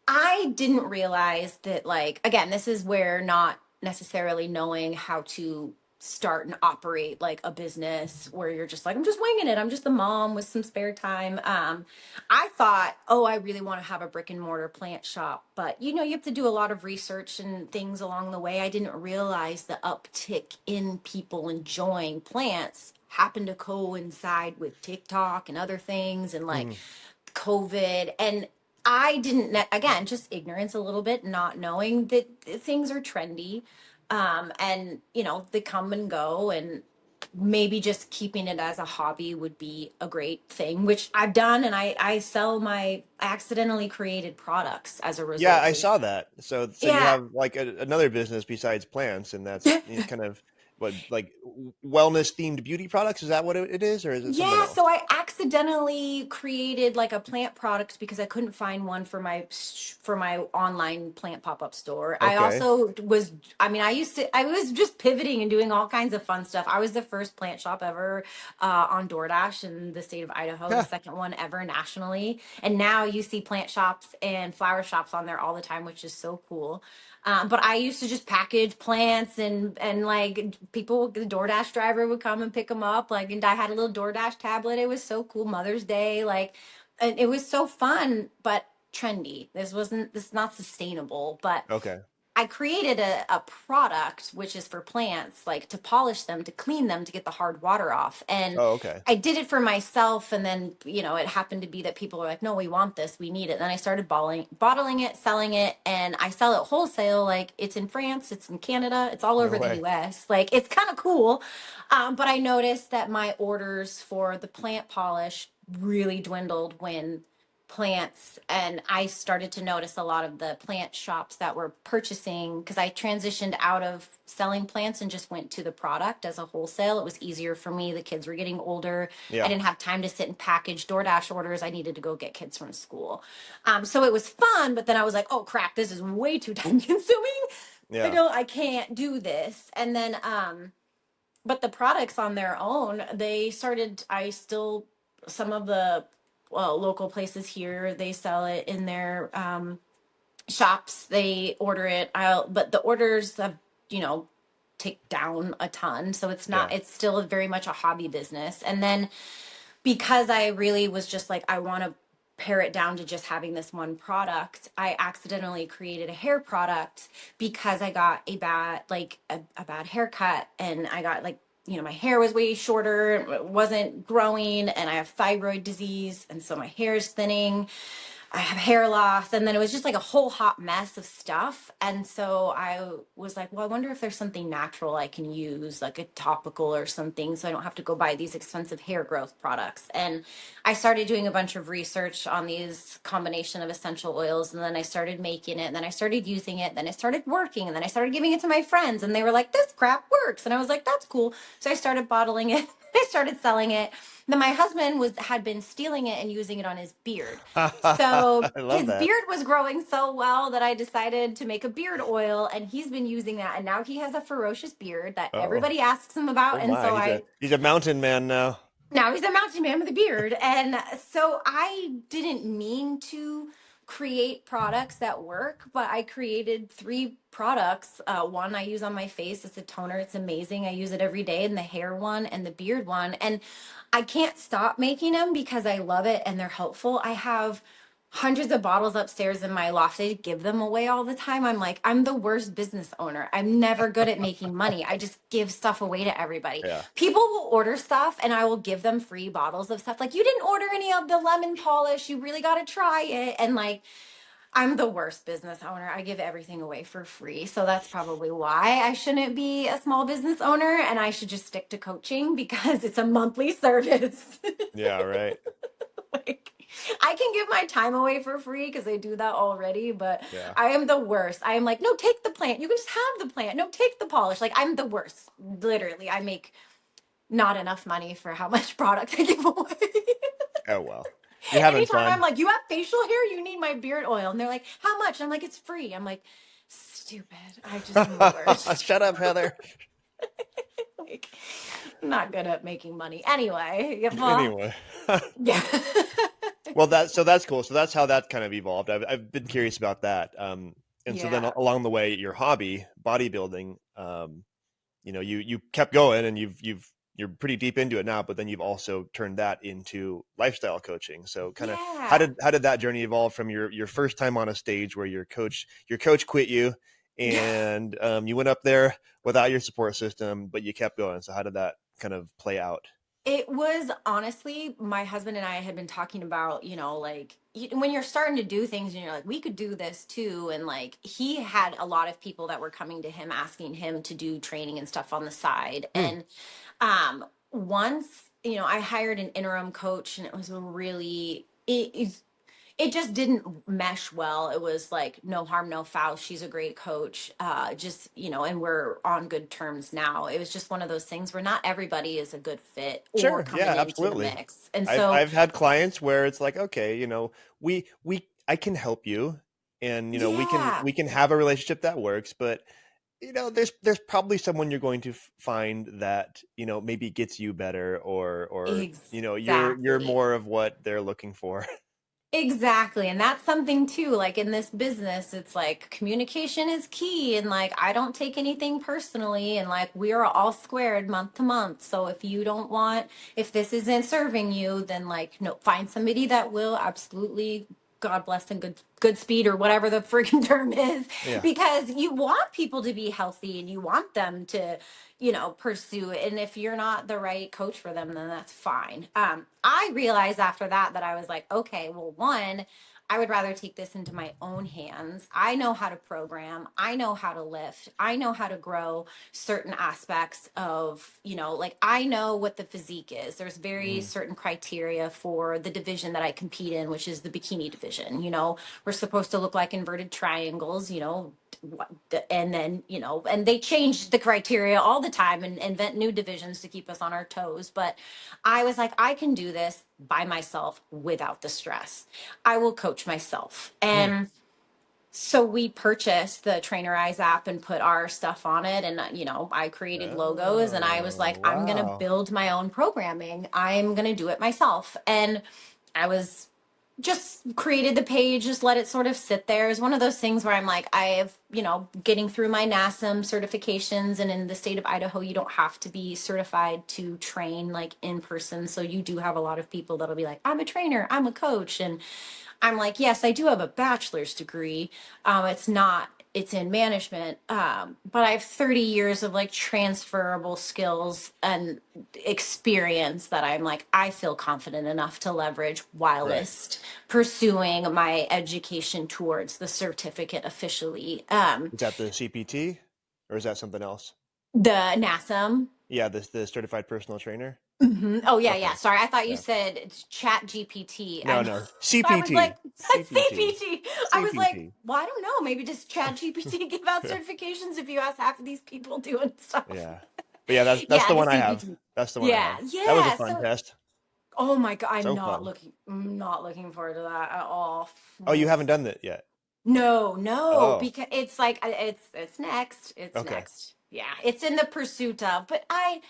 I didn't realize that, like, again, this is where not necessarily knowing how to start and operate like a business where you're just like, I'm just winging it. I'm just a mom with some spare time. I thought, oh, I really want to have a brick and mortar plant shop. But, you have to do a lot of research and things along the way. I didn't realize the uptick in people enjoying plants happened to coincide with TikTok and other things and like Mhm. COVID. And I didn't, again, just ignorance a little bit, not knowing that things are trendy. And, they come and go, and maybe just keeping it as a hobby would be a great thing, which I've done. And I sell my accidentally created products as a Yeah, result I of, saw that. So you yeah. have like another business besides plants, and that's kind of what, like, wellness themed beauty products. Is that what it is, or is it something Yeah, else? so I accidentally created like a plant product because I couldn't find one for my online plant pop-up store. I Okay. also was I was just pivoting and doing all kinds of fun stuff. I was the first plant shop ever on DoorDash in the state of Idaho, the Huh. second one ever nationally. And now you see plant shops and flower shops on there all the time, which is so cool. But I used to just package plants and like people, the DoorDash driver would come and pick them up. Like, and I had a little DoorDash tablet. It was so cool. Mother's Day, like, and it was so fun, but trendy. This is not sustainable, but Okay. I created a product which is for plants, like to polish them, to clean them, to get the hard water off. And Oh, okay. I did it for myself. And then, it happened to be that people were like, no, we want this. We need it. Then I started bottling it, selling it, and I sell it wholesale. Like it's in France, it's in Canada, it's all No over the way. US. Like it's kind of cool. But I noticed that my orders for the plant polish really dwindled when plants, and I started to notice a lot of the plant shops that were purchasing, because I transitioned out of selling plants and just went to the product as a wholesale. It was easier for me. The kids were getting older. I Yeah. didn't have time to sit and package DoorDash orders. I needed to go get kids from school. So it was fun, but then I was like, oh crap, this is way too time consuming. Yeah. I can't do this. And then but the products on their own, I still, some of the local places here, they sell it in their shops. They order it out, but the orders have, take down a ton. So Yeah. it's still very much a hobby business. And then because I really was just like, I want to pare it down to just having this one product, I accidentally created a hair product because I got a bad haircut, and I got like, my hair was way shorter, it wasn't growing, and I have thyroid disease, and so my hair is thinning. I have hair loss, and then it was just like a whole hot mess of stuff. And so I was like, well, I wonder if there's something natural I can use, like a topical or something, so I don't have to go buy these expensive hair growth products. And I started doing a bunch of research on these combination of essential oils, and then I started making it, and then I started using it, then it started working, and then I started giving it to my friends, and they were like, this crap works. And I was like, that's cool. So I started bottling it. I started selling it. Then my husband had been stealing it and using it on his beard. I So love his that. beard was growing so well that I decided to make a beard oil, and he's been using that. And now he has a ferocious beard that Oh, everybody asks him about. oh And my, so he's a mountain man now. now he's a mountain man with a beard. And so I didn't mean to create products that work, but I created 3 products. One I use on my face. It's a toner. It's amazing. I use it every day. And the hair one and the beard one. And I can't stop making them because I love it and they're helpful. I have hundreds of bottles upstairs in my loft. I give them away all the time. I'm like, I'm the worst business owner. I'm never good at making money. I just give stuff away to everybody. Yeah. People will order stuff and I will give them free bottles of stuff. Like, you didn't order any of the lemon polish. You really got to try it. And like, I'm the worst business owner. I give everything away for free. So that's probably why I shouldn't be a small business owner, and I should just stick to coaching because it's a monthly service. Yeah, right. Like, I can give my time away for free because I do that already, but Yeah. I am the worst. I am like, no, take the plant. You can just have the plant. No, take the polish. Like, I'm the worst. Literally, I make not enough money for how much product I give away. Oh, well. You're having Anytime fun. I'm like, you have facial hair, you need my beard oil. And they're like, how much? I'm like, it's free. I'm like, stupid. I just am the worst. Shut up, Heather. Like, I'm not good at making money. Anyway. Anyway. Yeah. Well, that's cool. So that's how that kind of evolved. I've been curious about that. And so then Yeah. along the way, your hobby, bodybuilding, you kept going and you're pretty deep into it now, but then you've also turned that into lifestyle coaching. So kind of how did that journey evolve from your first time on a stage where your coach quit you and you went up there without your support system, but you kept going. So how did that kind of play out? It was honestly, my husband and I had been talking about, like when you're starting to do things and you're like, we could do this too. And like, he had a lot of people that were coming to him, asking him to do training and stuff on the side. And once, I hired an interim coach, and it was it just didn't mesh well. It was like, no harm, no foul. She's a great coach. And we're on good terms now. It was just one of those things where not everybody is a good fit or Sure. coming Yeah, into the absolutely. mix. And so I've had clients where it's like, okay, I can help you, and we can have a relationship that works, but there's probably someone you're going to find that maybe gets you better, or you're exactly. more of what they're looking for. Exactly. And that's something too, like in this business, it's like communication is key. And like, I don't take anything personally. And like, we are all squared month to month. So if this isn't serving you, then like, no, find somebody that will. Absolutely. God bless and good speed, or whatever the freaking term is, Yeah. because you want people to be healthy and you want them to, pursue it. And if you're not the right coach for them, then that's fine. I realized after that I was like, okay, well, one, I would rather take this into my own hands. I know how to program. I know how to lift. I know how to grow certain aspects of, like, I know what the physique is. There's very certain criteria for the division that I compete in, which is the bikini division. We're supposed to look like inverted triangles, and then, and they change the criteria all the time and invent new divisions to keep us on our toes. But I was like, I can do this by myself without the stress. I will coach myself. And so we purchased the Trainerize app and put our stuff on it. And, I created logos, and I was like, I'm going to Wow. build my own programming. I'm going to do it myself. And I was just created the page, just let it sort of sit there. It's one of those things where I'm like, I have, getting through my NASM certifications, and in the state of Idaho, you don't have to be certified to train like in person. So you do have a lot of people that'll be like, I'm a trainer, I'm a coach. And I'm like, yes, I do have a bachelor's degree. It's in management. But I have 30 years of like transferable skills and experience that I'm like, I feel confident enough to leverage whilst pursuing my education towards the certificate officially. Is that the CPT, or is that something else? The NASM. Yeah, the certified personal trainer. Oh yeah, Okay. yeah. Sorry, I thought you Yeah. said it's Chat GPT. No, I was CPT. like, CPT. CPT. I was like, CPT. well, I don't know. Maybe just Chat GPT give out certifications if you ask half of these people doing stuff. Yeah. But yeah, that's Yeah, the the one I have. CPT. That's the one I Yeah, have. That was a yeah. fun So test. Oh my God, So fun. I'm not looking forward to that at all. Oh, you haven't Oof. done that yet. No, Oh, because it's like it's next. It's okay. next. Yeah, it's in the pursuit of. But I,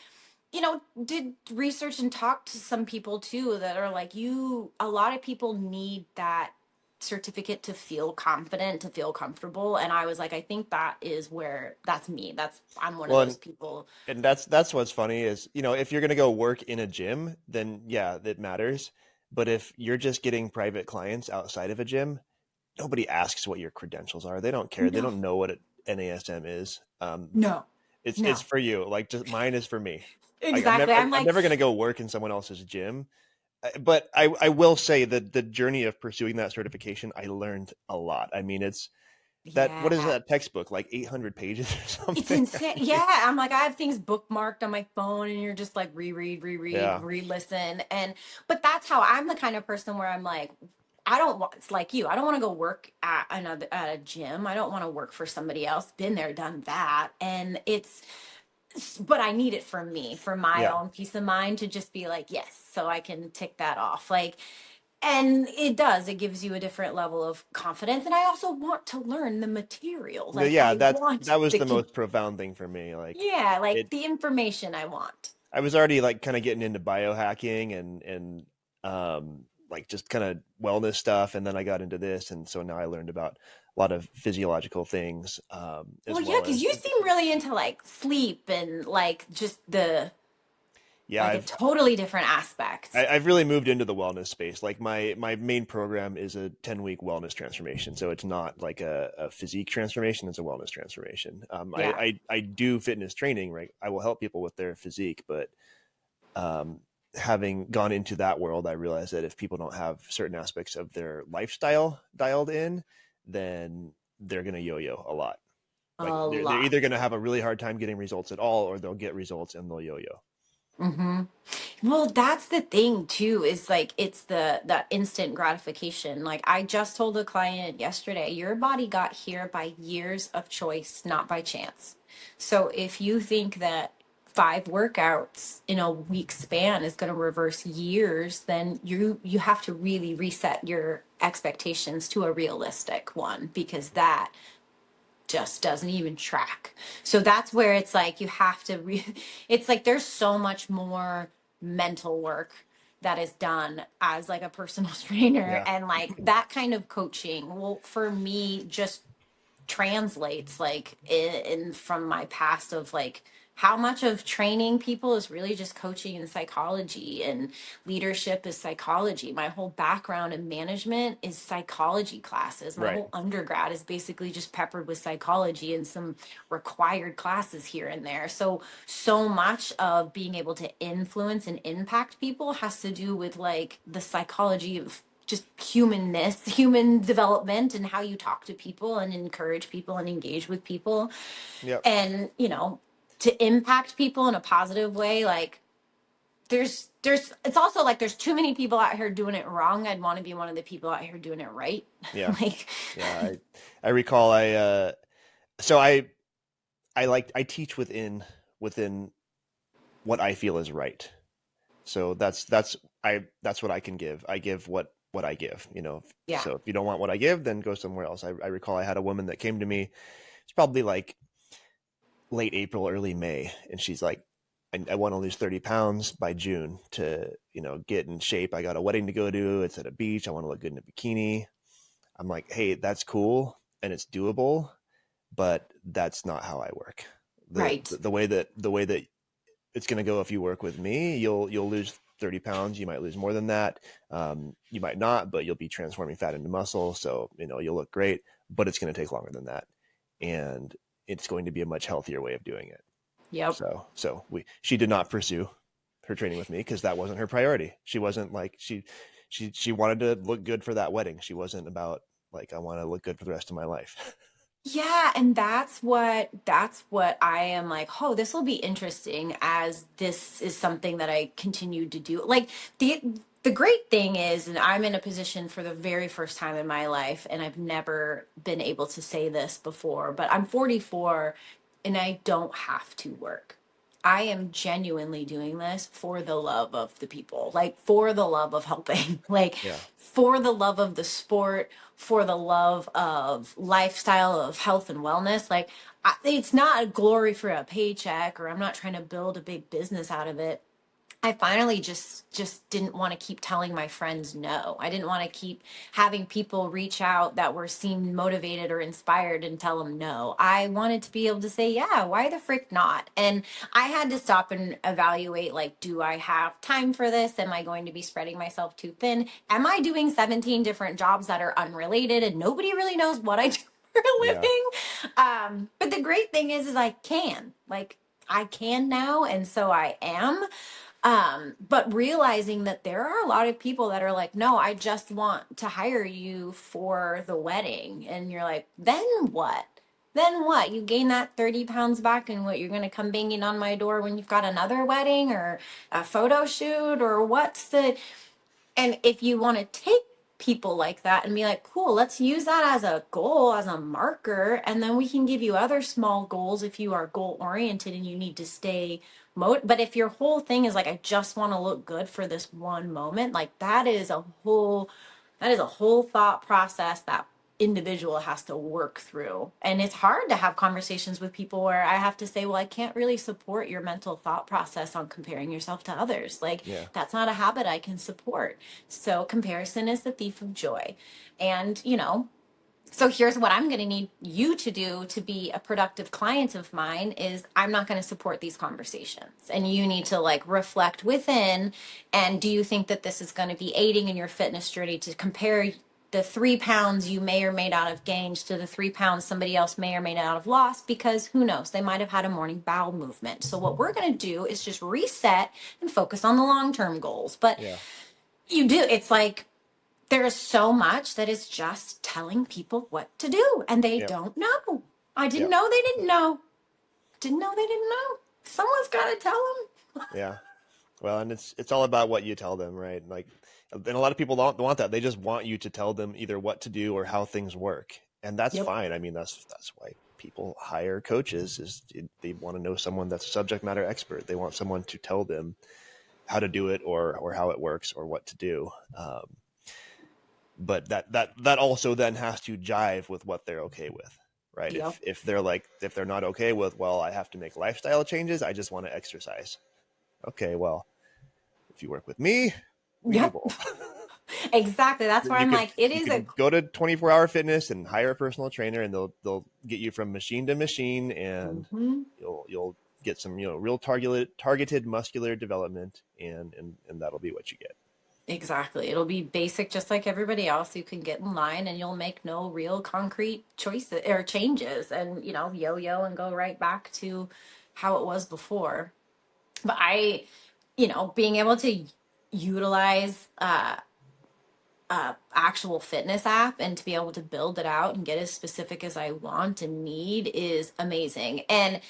did research and talk to some people too that are like a lot of people need that certificate to feel confident, to feel comfortable. And I was like, I think that's me. I'm one of Well, those people. and that's what's funny is, if you're going to go work in a gym, then yeah, that matters. But if you're just getting private clients outside of a gym, nobody asks what your credentials are. They don't care. They No, don't know what an NASM is. no, It's no. for you. Like, just mine is for me. I'm never Exactly. I'm I'm like, never going to go work in someone else's gym. But I will say that the journey of pursuing that certification, I learned a lot. I mean, what is yeah. that textbook, like 800 pages or It's something? insane. Yeah, I'm like, I have things bookmarked on my phone, and you're just like reread, Yeah. re-listen. But that's how I'm the kind of person where I'm like, I don't want, it's like you, I don't want to go work at a gym. I don't want to work for somebody else. Been there, done that. But I need it for me, for my Yeah. own peace of mind to just be like, yes, so I can tick that off. And it gives you a different level of confidence. And I also want to learn the material. No, Like, yeah, I want that was the the most profound thing for me. yeah, like It the information I want. I was already like kind of getting into biohacking and like just kind of wellness stuff, and then I got into this, and so now I learned about a lot of physiological things, as Well, yeah, well because as you seem really into like sleep and like just yeah, like a totally different aspect. I've really moved into the wellness space. Like my main program is a 10-week wellness transformation. So it's not like a physique transformation, it's a wellness transformation. Yeah. I do fitness training, right? I will help people with their physique, but um, having gone into that world, I realized that if people don't have certain aspects of their lifestyle dialed in, then they're going to yo-yo a lot. Like A they're either lot. going to have a really hard time getting results at all, or they'll get results and they'll yo-yo. Mm-hmm. Well, that's the thing too, is like it's the instant gratification. Like I just told a client yesterday, your body got here by years of choice, not by chance. So if you think that 5 workouts in a week span is going to reverse years, then you have to really reset your expectations to a realistic one, because that just doesn't even track. So that's where it's like you have to it's like there's so much more mental work that is done as like a personal trainer, Yeah. and like that kind of coaching, well, for me, just translates like in from my past of like how much of training people is really just coaching and psychology, and leadership is psychology. My whole background in management is psychology classes. My Right. whole undergrad is basically just peppered with psychology and some required classes here and there. So much of being able to influence and impact people has to do with like the psychology of just humanness, human development, and how you talk to people and encourage people and engage with people. Yep. And, to impact people in a positive way, like it's also like there's too many people out here doing it wrong. I'd want to be one of the people out here doing it right. Yeah. Like, Yeah. I recall so I teach within what I feel is right. So that's what I can give. I give what I give, yeah. So if you don't want what I give, then go somewhere else. I recall I had a woman that came to me. It's probably like late April, early May, and she's like, I want to lose 30 pounds by June to, get in shape. I got a wedding to go to. It's at a beach. I want to look good in a bikini. I'm like, hey, that's cool and it's doable, but that's not how I work. The Right. the way that it's going to go, if you work with me, you'll lose 30 pounds. You might lose more than that. You might not, but you'll be transforming fat into muscle. So, you'll look great, but it's going to take longer than that. And it's going to be a much healthier way of doing it. Yep. So she did not pursue her training with me because that wasn't her priority. She wasn't like, she wanted to look good for that wedding. She wasn't about like, I want to look good for the rest of my life. Yeah, and that's what I am like, oh, this will be interesting, as this is something that I continued to do. Like the great thing is, and I'm in a position for the very first time in my life, and I've never been able to say this before, but I'm 44 and I don't have to work. I am genuinely doing this for the love of the people, like for the love of helping, like Yeah. for the love of the sport, for the love of lifestyle, of health and wellness. Like it's not a glory for a paycheck, or I'm not trying to build a big business out of it. I finally just didn't want to keep telling my friends no. I didn't want to keep having people reach out that were seemed motivated or inspired and tell them no. I wanted to be able to say, yeah, why the frick not? And I had to stop and evaluate, like, do I have time for this? Am I going to be spreading myself too thin? Am I doing 17 different jobs that are unrelated and nobody really knows what I do for a Yeah. living? But the great thing is I can, like, I can now. And so I am. But realizing that there are a lot of people that are like, no, I just want to hire you for the wedding. And you're like, then what? Then what? You gain that 30 pounds back, and what, you're going to come banging on my door when you've got another wedding or a photo shoot, or what's the, and if you want to take people like that and be like, cool, let's use that as a goal, as a marker, and then we can give you other small goals if you are goal oriented and you need to stay but if your whole thing is like, I just want to look good for this one moment, like that is a whole thought process that individual has to work through. And it's hard to have conversations with people where I have to say, well, I can't really support your mental thought process on comparing yourself to others. Like, Yeah. that's not a habit I can support. So comparison is the thief of joy. And, so here's what I'm going to need you to do to be a productive client of mine is I'm not going to support these conversations. And you need to like reflect within. And do you think that this is going to be aiding in your fitness journey to compare the 3 pounds you may or may not have gained to the 3 pounds somebody else may or may not have lost? Because who knows, they might have had a morning bowel movement. So what we're going to do is just reset and focus on the long-term goals. But Yeah. it's like, there is so much that is just telling people what to do, and they don't know. I didn't know they didn't know. Didn't know they didn't know. Someone's got to tell them. Yeah. Well, and it's all about what you tell them, right? Like, and a lot of people don't want that. They just want you to tell them either what to do or how things work. And that's fine. I mean, that's why people hire coaches, is they want to know someone that's a subject matter expert. They want someone to tell them how to do it or how it works or what to do. But that also then has to jive with what they're okay with, right? Yep. If they're not okay with, well, I have to make lifestyle changes, I just want to exercise. Okay, well, if you work with me, we do both. Exactly. That's why I'm like, it is go to 24-hour fitness and hire a personal trainer, and they'll get you from machine to machine, and you'll get some real targeted muscular development, and that'll be what you get. Exactly. It'll be basic, just like everybody else. You can get in line and you'll make no real concrete choices or changes, and yo-yo and go right back to how it was before. But being able to utilize actual fitness app and to be able to build it out and get as specific as I want and need is amazing. And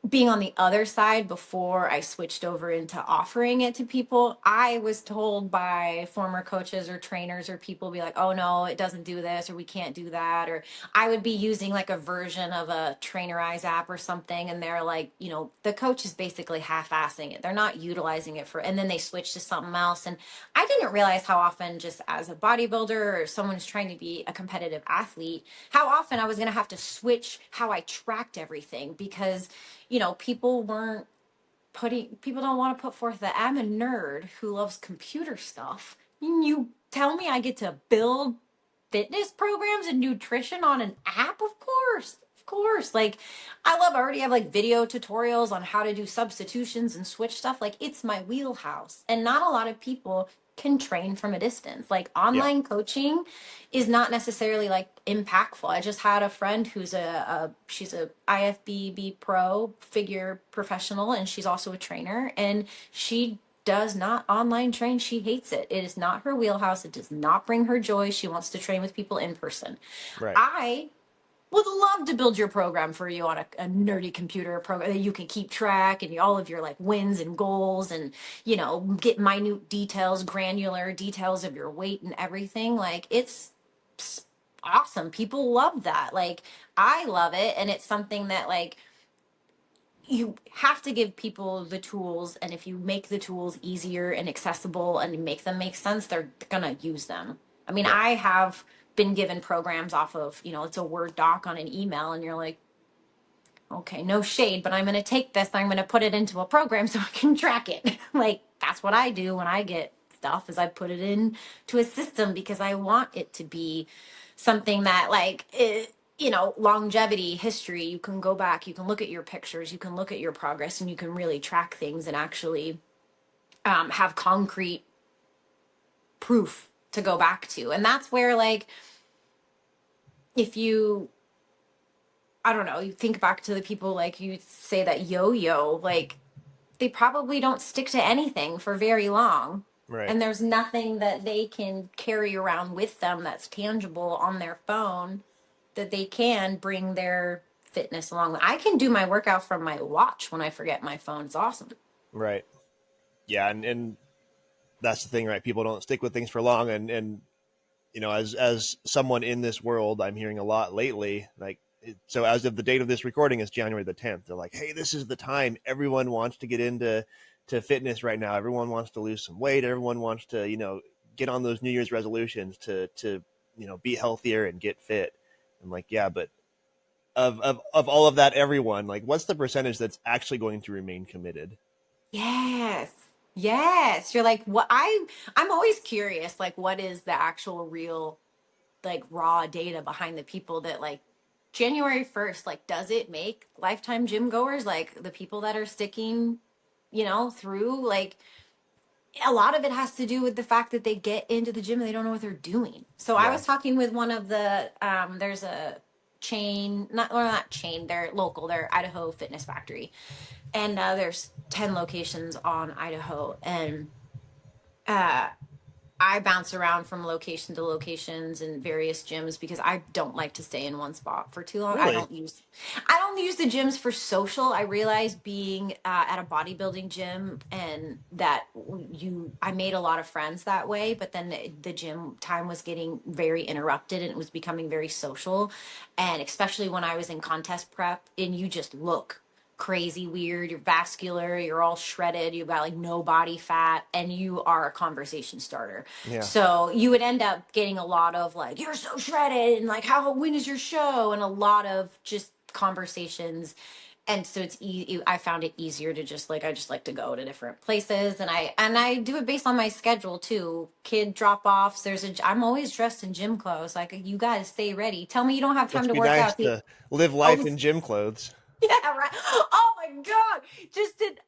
being on the other side before I switched over into offering it to people, I was told by former coaches or trainers or people be like, oh no, it doesn't do this, or we can't do that. Or I would be using like a version of a Trainerize app or something, and they're like, the coach is basically half-assing it. They're not utilizing it and then they switch to something else. And I didn't realize how often, just as a bodybuilder or someone who's trying to be a competitive athlete, how often I was going to have to switch how I tracked everything, because people don't want to put forth that I'm a nerd who loves computer stuff. You tell me I get to build fitness programs and nutrition on an app? Of course. Like, I already have like video tutorials on how to do substitutions and switch stuff. Like, it's my wheelhouse. And not a lot of people can train from a distance. Like, online coaching is not necessarily like impactful. I just had a friend who's she's a IFBB pro figure professional, and she's also a trainer, and she does not online train. She hates it. It is not her wheelhouse. It does not bring her joy. She wants to train with people in person. Right. I would love to build your program for you on a nerdy computer program that you can keep track and all of your like wins and goals, and get minute details, granular details of your weight and everything. Like, it's awesome. People love that. Like, I love it. And it's something that, like, you have to give people the tools, and if you make the tools easier and accessible and make them make sense, they're gonna use them. I mean, Yeah. I have been given programs off of, it's a Word doc on an email, and you're like, okay, no shade, but I'm going to take this, I'm going to put it into a program so I can track it. Like, that's what I do when I get stuff, is I put it into a system because I want it to be something that, like, longevity, history, you can go back, you can look at your pictures, you can look at your progress, and you can really track things and actually have concrete proof to go back to. And that's where, like, if you, I don't know, you think back to the people, like you say that yo-yo, like, they probably don't stick to anything for very long. Right. And there's nothing that they can carry around with them that's tangible on their phone that they can bring their fitness along with. I can do my workout from my watch when I forget my phone. It's awesome. Right. Yeah. And that's the thing, right? People don't stick with things for long. And, as someone in this world, I'm hearing a lot lately, like, so as of the date of this recording is January the 10th. They're like, hey, this is the time. Everyone wants to get into fitness right now. Everyone wants to lose some weight. Everyone wants to, get on those New Year's resolutions to be healthier and get fit. I'm like, yeah, but of all of that, everyone, like, what's the percentage that's actually going to remain committed? Yes. Yes. You're like, what I'm always curious, like, what is the actual real, like, raw data behind the people that, like, January 1st, like, does it make lifetime gym goers, like the people that are sticking, through, like, a lot of it has to do with the fact that they get into the gym and they don't know what they're doing. So I was talking with one of the, there's a chain, not chain, they're local, they're Idaho Fitness Factory. And there's 10 locations on Idaho. And I bounce around from location to locations in various gyms because I don't like to stay in one spot for too long. Really? I don't use the gyms for social. I realized being at a bodybuilding gym, and that I made a lot of friends that way, but then the gym time was getting very interrupted and it was becoming very social. And especially when I was in contest prep, and you just look crazy weird, you're vascular, you're all shredded, you've got like no body fat, and you are a conversation starter. Yeah. So you would end up getting a lot of like, you're so shredded, and like, when is your show, and a lot of just conversations. And so it's easy. I found it easier to just like, I just like to go to different places, and I do it based on my schedule too. Kid drop offs. I'm always dressed in gym clothes. Like, you guys stay ready. Tell me you don't have time Must to be work nice out. to live life in gym clothes. Yeah, right. Oh my God.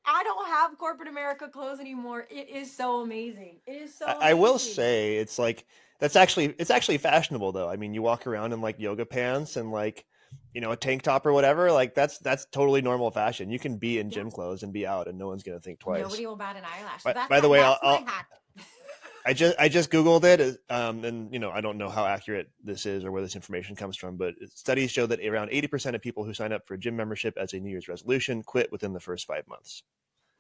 I don't have corporate America clothes anymore. It is so amazing. It is so amazing. I will say it's like, it's actually fashionable though. I mean, you walk around in like yoga pants and like, a tank top or whatever. Like that's totally normal fashion. You can be in gym clothes and be out and no one's going to think twice. Nobody will bat an eyelash. By the way, that's my hat. I just Googled it, and I don't know how accurate this is or where this information comes from, but studies show that around 80% of people who sign up for a gym membership as a New Year's resolution quit within the first 5 months.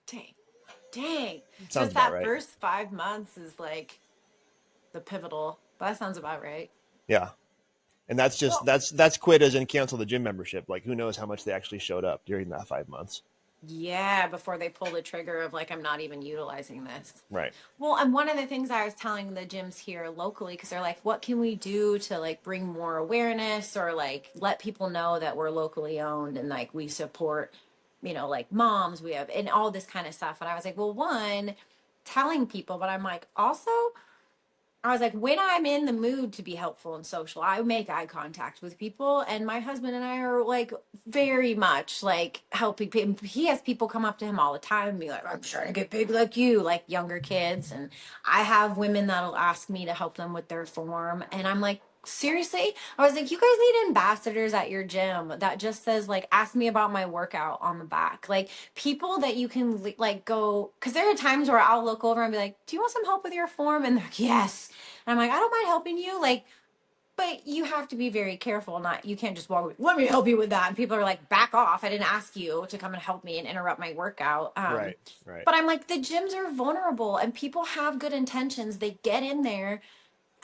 Dang. So that right. First 5 months is like the pivotal. That sounds about right. Yeah. And that's just, that's quit as in cancel the gym membership. Like, who knows how much they actually showed up during that 5 months. Yeah, before they pull the trigger of like, I'm not even utilizing this. Right. Well, and one of the things I was telling the gyms here locally, because they're like, what can we do to like bring more awareness or like let people know that we're locally owned and like we support, like moms, we have, and all this kind of stuff. And I was like, well, one, telling people, but I'm like, also, I was like, when I'm in the mood to be helpful and social, I make eye contact with people. And my husband and I are like very much like helping people. He has people come up to him all the time and be like, I'm trying to get big like you, like younger kids. And I have women that'll ask me to help them with their form. And I'm like, seriously? I was like, you guys need ambassadors at your gym that just says like, ask me about my workout on the back. Like people that you can like go, because there are times where I'll look over and be like, do you want some help with your form? And they're like, yes. And I'm like, I don't mind helping you. Like, but you have to be very careful. You can't just walk, let me help you with that. And people are like, back off. I didn't ask you to come and help me and interrupt my workout. Right. But I'm like, the gyms are vulnerable and people have good intentions. They get in there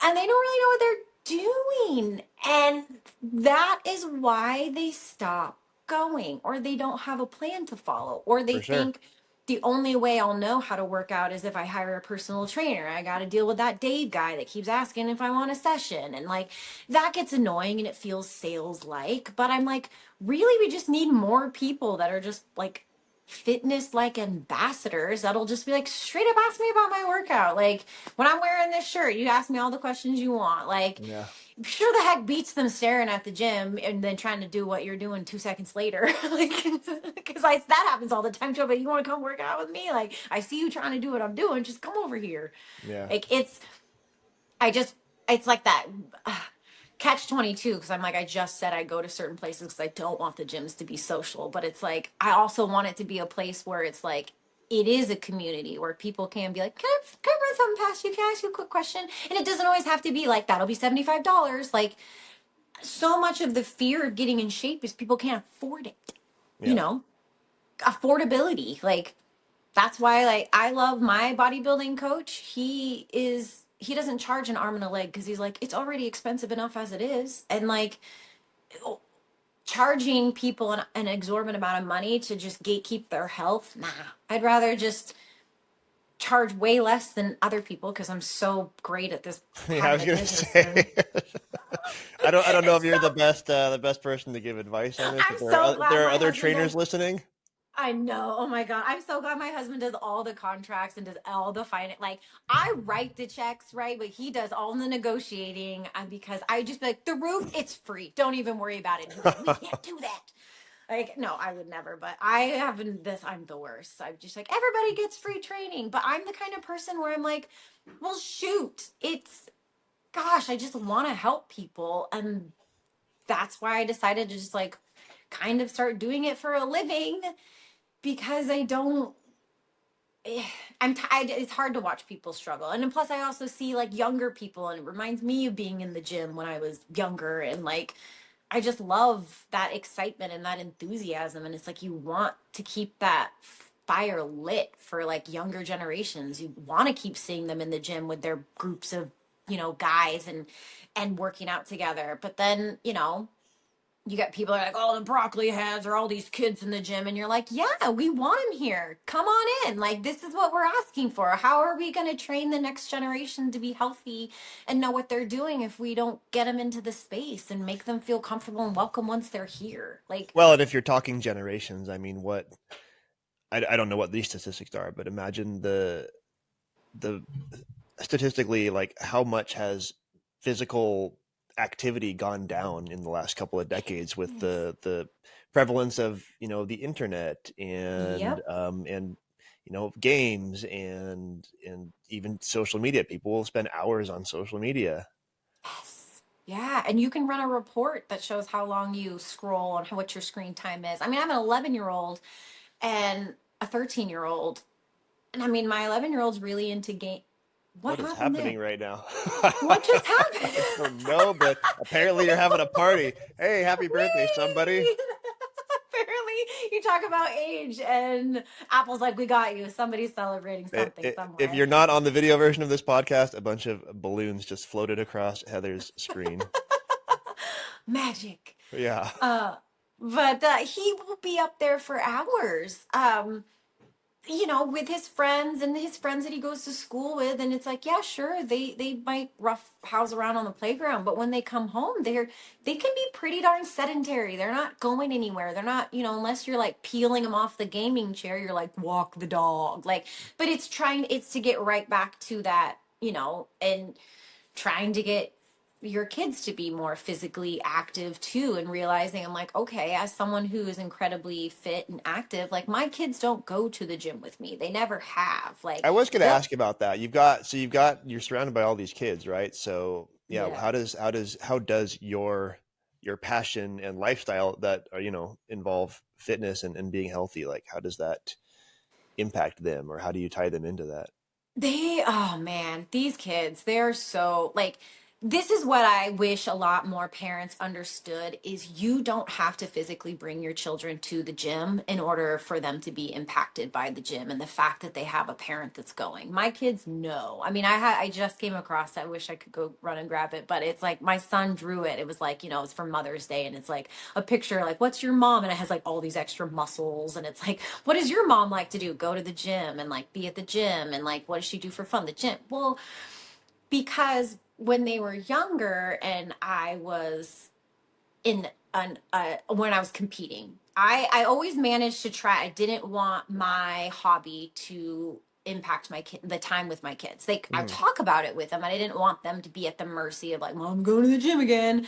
and they don't really know what they're doing. And that is why they stop. going, or they don't have a plan to follow, or they For sure. think the only way I'll know how to work out is if I hire a personal trainer. I got to deal with that Dave guy that keeps asking if I want a session. And like that gets annoying and it feels sales like. But I'm like, really, we just need more people that are just like fitness like ambassadors that'll just be like, straight up ask me about my workout. Like when I'm wearing this shirt, you ask me all the questions you want. Like, Yeah. sure the heck beats them staring at the gym and then trying to do what you're doing 2 seconds later. Like, because that happens all the time too. But you want to come work out with me? Like, I see you trying to do what I'm doing. Just come over here. Yeah. Like, it's like that catch 22. Because I'm like, I just said I go to certain places because I don't want the gyms to be social. But it's like, I also want it to be a place where it's like, it is a community where people can be like, can I run something past you? Can I ask you a quick question? And it doesn't always have to be like, that'll be $75. Like, so much of the fear of getting in shape is people can't afford it. Yeah. You know, affordability. Like, that's why, like, I love my bodybuilding coach. He doesn't charge an arm and a leg because he's like, it's already expensive enough as it is. And like, charging people an exorbitant amount of money to just gatekeep their health, nah. I'd rather just charge way less than other people because I'm so great at this part Yeah, I of was the gonna business. say. I don't know if you're the best person to give advice on this. I'm If so glad there are my other husband trainers does. listening. I know. Oh my God. I'm so glad my husband does all the contracts and does all the finance. Like, I write the checks, right? But he does all the negotiating because I just be like, the roof, it's free. Don't even worry about it. And he's like, we can't do that. Like, no, I would never. But I haven't this. I'm the worst. I'm just like, everybody gets free training. But I'm the kind of person where I'm like, well, shoot. Gosh, I just want to help people. And that's why I decided to just like kind of start doing it for a living because I don't I'm tired. It's hard to watch people struggle. And then plus I also see like younger people and it reminds me of being in the gym when I was younger and like I just love that excitement and that enthusiasm and it's like you want to keep that fire lit for like younger generations. You want to keep seeing them in the gym with their groups of, guys and working out together. But then, you get people that are like, oh, the broccoli heads or all these kids in the gym. And you're like, yeah, we want them here. Come on in. Like, this is what we're asking for. How are we going to train the next generation to be healthy and know what they're doing if we don't get them into the space and make them feel comfortable and welcome once they're here? Like, Well, and if you're talking generations, I mean, I don't know what these statistics are, but imagine the statistically, like how much has physical activity gone down in the last couple of decades with the prevalence of the internet and yep. games and even social media. People will spend hours on social media. Yes. Yeah. And you can run a report that shows how long you scroll and what your screen time is. I mean, I have an 11-year-old and a 13-year-old. And I mean, my 11-year-old's really into game. What is happened happening there? right now? What just happened? I don't know, but apparently you're having a party. Hey, happy birthday, somebody. Whee! Apparently, you talk about age, and Apple's like, "We got you." Somebody's celebrating something If somewhere. you're not on the video version of this podcast, a bunch of balloons just floated across Heather's screen. Magic. Yeah. But he will be up there for hours. With his friends and his friends that he goes to school with, and it's like, yeah, sure, they might rough house around on the playground, but when they come home, they can be pretty darn sedentary. They're not going anywhere. They're not, unless you're like peeling them off the gaming chair, you're like, walk the dog, like. But it's to get right back to that, and trying to get your kids to be more physically active too, and realizing I'm like, okay, as someone who is incredibly fit and active, like my kids don't go to the gym with me. They never have. Like, I was going to ask about that. You're surrounded by all these kids, right? So yeah, yeah. how does your passion and lifestyle that are, involve fitness and being healthy, like how does that impact them, or how do you tie them into that? Oh man, these kids, they're so like, this is what I wish a lot more parents understood is you don't have to physically bring your children to the gym in order for them to be impacted by the gym and the fact that they have a parent that's going. My kids know. I mean, I just came across, I wish I could go run and grab it, but it's like my son drew it. It was like, you know, it's for Mother's Day and it's like a picture like, what's your mom? And it has like all these extra muscles and it's like, what does your mom like to do? Go to the gym and like be at the gym and like, what does she do for fun? The gym. Well, because when they were younger and I was in when I was competing, I always managed to try. I didn't want my hobby to impact my kid, the time with my kids. I talk about it with them, and I didn't want them to be at the mercy of like, Mom, I'm going to the gym again,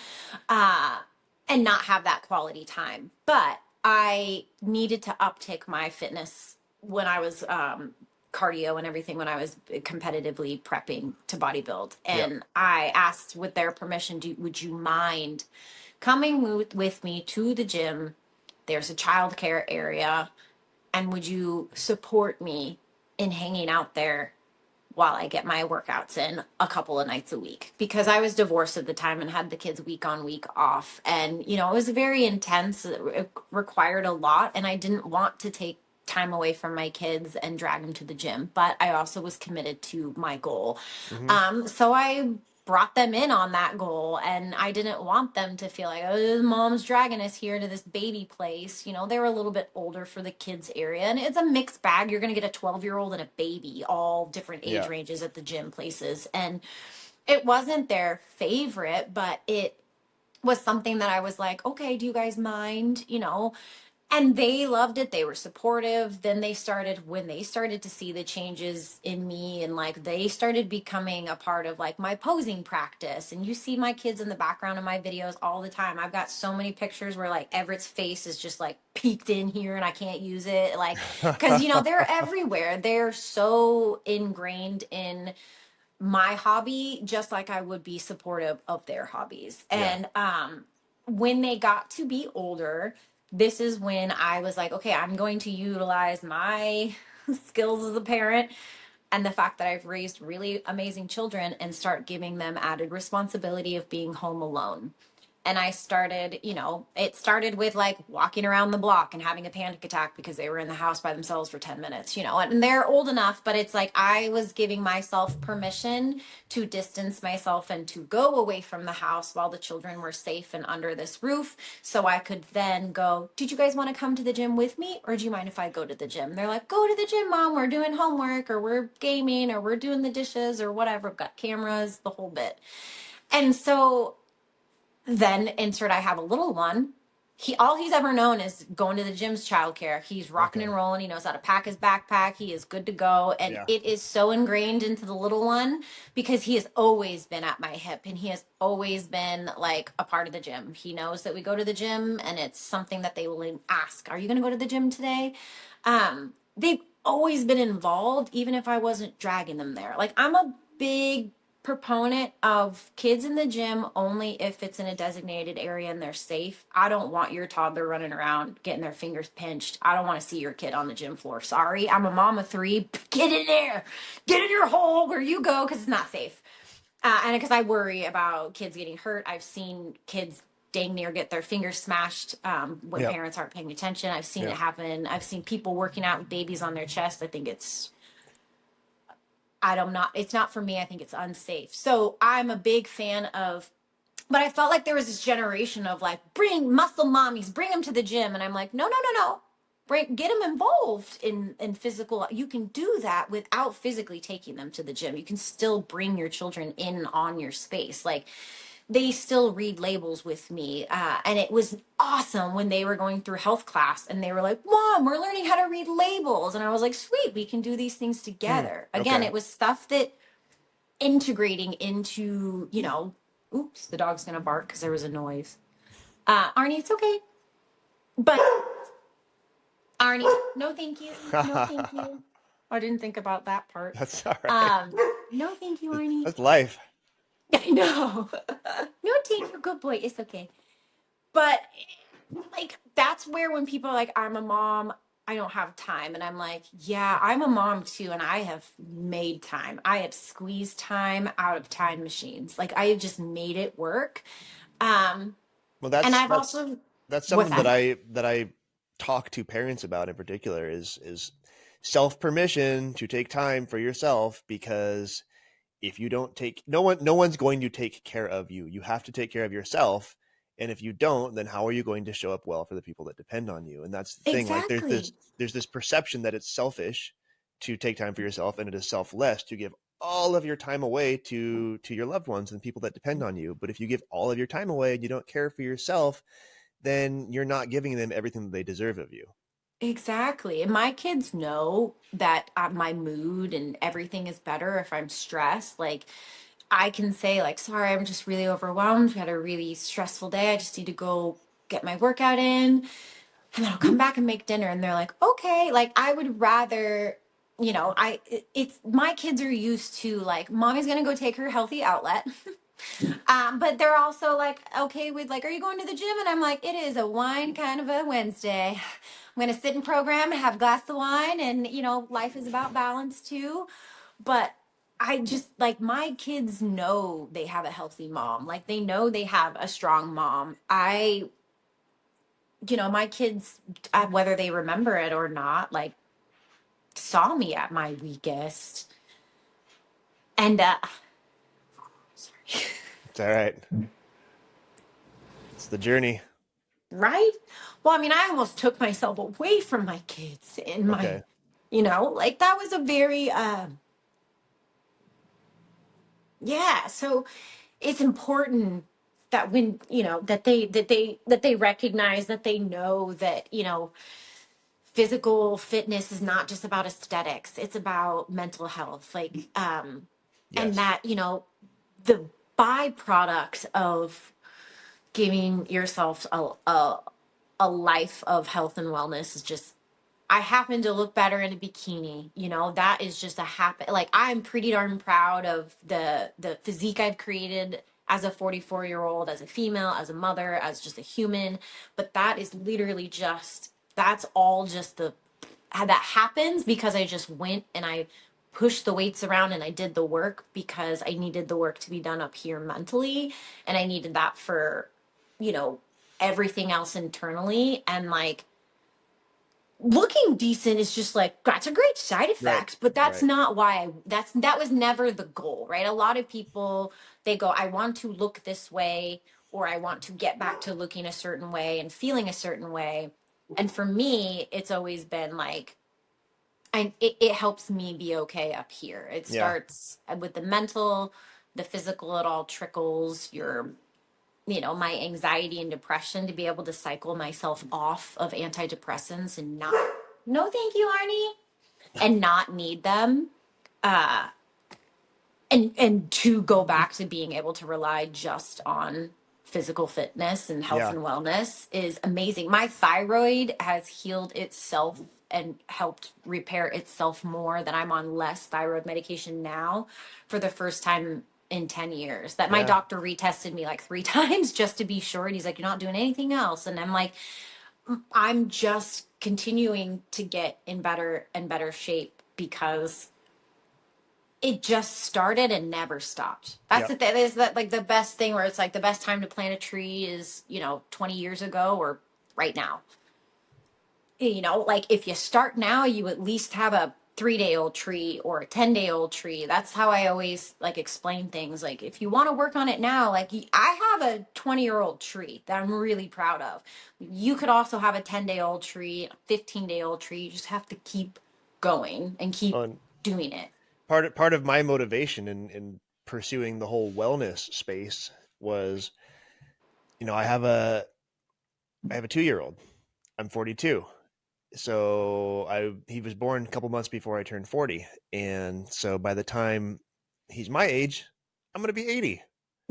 and not have that quality time. But I needed to uptick my fitness when I was cardio and everything when I was competitively prepping to bodybuild. And I asked with their permission, would you mind coming with me to the gym? There's a childcare area. And would you support me in hanging out there while I get my workouts in a couple of nights a week? Because I was divorced at the time and had the kids week on, week off. And, you know, it was very intense. It required a lot. And I didn't want to take time away from my kids and drag them to the gym, but I also was committed to my goal. So I brought them in on that goal, and I didn't want them to feel like, oh, mom's dragging us here to this baby place. You know, they were a little bit older for the kids area, and it's a mixed bag. You're going to get a 12-year-old and a baby, all different age ranges at the gym places. And it wasn't their favorite, but it was something that I was like, okay, do you guys mind? You know, and they loved it. They were supportive. Then when they started to see the changes in me, and like they started becoming a part of like my posing practice. And you see my kids in the background of my videos all the time. I've got so many pictures where like Everett's face is just like peeked in here and I can't use it. Like, cause you know, they're everywhere. They're so ingrained in my hobby, just like I would be supportive of their hobbies. And when they got to be older, this is when I was like, okay, I'm going to utilize my skills as a parent and the fact that I've raised really amazing children and start giving them added responsibility of being home alone. And I started, you know, it started with like walking around the block and having a panic attack because they were in the house by themselves for 10 minutes, you know, and they're old enough, but it's like I was giving myself permission to distance myself and to go away from the house while the children were safe and under this roof. So I could then go, did you guys want to come to the gym with me? Or do you mind if I go to the gym? They're like, go to the gym, Mom. We're doing homework or we're gaming or we're doing the dishes or whatever. We've got cameras, the whole bit. And so then insert, I have a little one. All he's ever known is going to the gym's childcare. He's rocking and rolling. He knows how to pack his backpack. He is good to go. And it is so ingrained into the little one because he has always been at my hip and he has always been like a part of the gym. He knows that we go to the gym and it's something that they will ask, are you going to go to the gym today? They've always been involved, even if I wasn't dragging them there. Like I'm a big proponent of kids in the gym only if it's in a designated area and they're safe. I don't want your toddler running around getting their fingers pinched. I don't want to see your kid on the gym floor. Sorry, I'm a mom of 3. Get in there. Get in your hole where you go because it's not safe. And because I worry about kids getting hurt. I've seen kids dang near get their fingers smashed when parents aren't paying attention. I've seen it happen. I've seen people working out with babies on their chest. I think it's not for me. I think it's unsafe. So I'm a big fan of, but I felt like there was this generation of like, bring muscle mommies, bring them to the gym. And I'm like, no. Get them involved in physical. You can do that without physically taking them to the gym. You can still bring your children in on your space. Like they still read labels with me. And it was awesome when they were going through health class and they were like, Mom, we're learning how to read labels. And I was like, sweet, we can do these things together. Again, it was stuff that integrating into, you know, oops, the dog's going to bark because there was a noise. Arnie, it's okay. But Arnie, no, thank you. No, thank you. I didn't think about that part. That's all right. No, thank you, Arnie. That's life. I know. No, thank you. Good boy. It's okay. But like, that's where when people are like, I'm a mom, I don't have time. And I'm like, yeah, I'm a mom too. And I have made time. I have squeezed time out of time machines. Like I have just made it work. Um, Well, and that's I've that's also, that's what's something that that? I talk to parents about in particular is self permission to take time for yourself, because if you don't take, no one's going to take care of you. You have to take care of yourself. And if you don't, then how are you going to show up well for the people that depend on you? And that's the thing. Like Exactly. there's this perception that it's selfish to take time for yourself, and it is selfless to give all of your time away to your loved ones and people that depend on you. But if you give all of your time away and you don't care for yourself, then you're not giving them everything that they deserve of you. Exactly. And my kids know that my mood and everything is better if I'm stressed. Like I can say like, sorry, I'm just really overwhelmed. We had a really stressful day. I just need to go get my workout in. And then I'll come back and make dinner. And they're like, okay, like I would rather, it's my kids are used to like, mommy's going to go take her healthy outlet. But they're also like, okay with like, are you going to the gym? And I'm like, it is a wine kind of a Wednesday. I'm going to sit in program and have a glass of wine. And, life is about balance too. But I just like my kids know they have a healthy mom. Like they know they have a strong mom. My kids, whether they remember it or not, like saw me at my weakest. And sorry. It's all right. It's the journey. Right? Well, I mean, I almost took myself away from my kids in my, Okay. like that was a very yeah, so it's important that when, that they recognize that they know that, physical fitness is not just about aesthetics. It's about mental health. Like and Yes. that, the byproduct of giving yourself a life of health and wellness is just I happen to look better in a bikini. That is just a happen. Like I'm pretty darn proud of the physique I've created as a 44-year-old, as a female, as a mother, as just a human. But that is literally that's all just how that happens because I just went and I pushed the weights around and I did the work because I needed the work to be done up here mentally. And I needed that for, you know, everything else internally. And like, looking decent is just like that's a great side Right. effect, but that's Right. not why that was never the goal, right? A lot of people, they go, I want to look this way, or I want to get back to looking a certain way and feeling a certain way. And for me, it's always been like it helps me be okay up here. It Yeah. starts with the mental, the physical, it all trickles your, my anxiety and depression, to be able to cycle myself off of antidepressants and not, no, thank you, Arnie, and not need them. And to go back to being able to rely just on physical fitness and health Yeah. and wellness is amazing. My thyroid has healed itself and helped repair itself more, that I'm on less thyroid medication now for the first time in 10 years. That my Yeah. doctor retested me like 3 times just to be sure. And he's like, you're not doing anything else. And I'm like, I'm just continuing to get in better and better shape because it just started and never stopped. That's Yep. the thing. Is that like the best thing where it's like the best time to plant a tree is, 20 years ago or right now. Like if you start now, you at least have a 3-day old tree or a 10-day old tree. That's how I always like explain things. Like if you want to work on it now, like I have a 20-year-old tree that I'm really proud of. You could also have a 10-day-old tree, a 15-day-old tree. You just have to keep going and keep On doing it. part of my motivation in pursuing the whole wellness space was, I have a 2-year-old. I'm 42. So he was born a couple months before I turned 40. And so by the time he's my age, I'm going to be 80.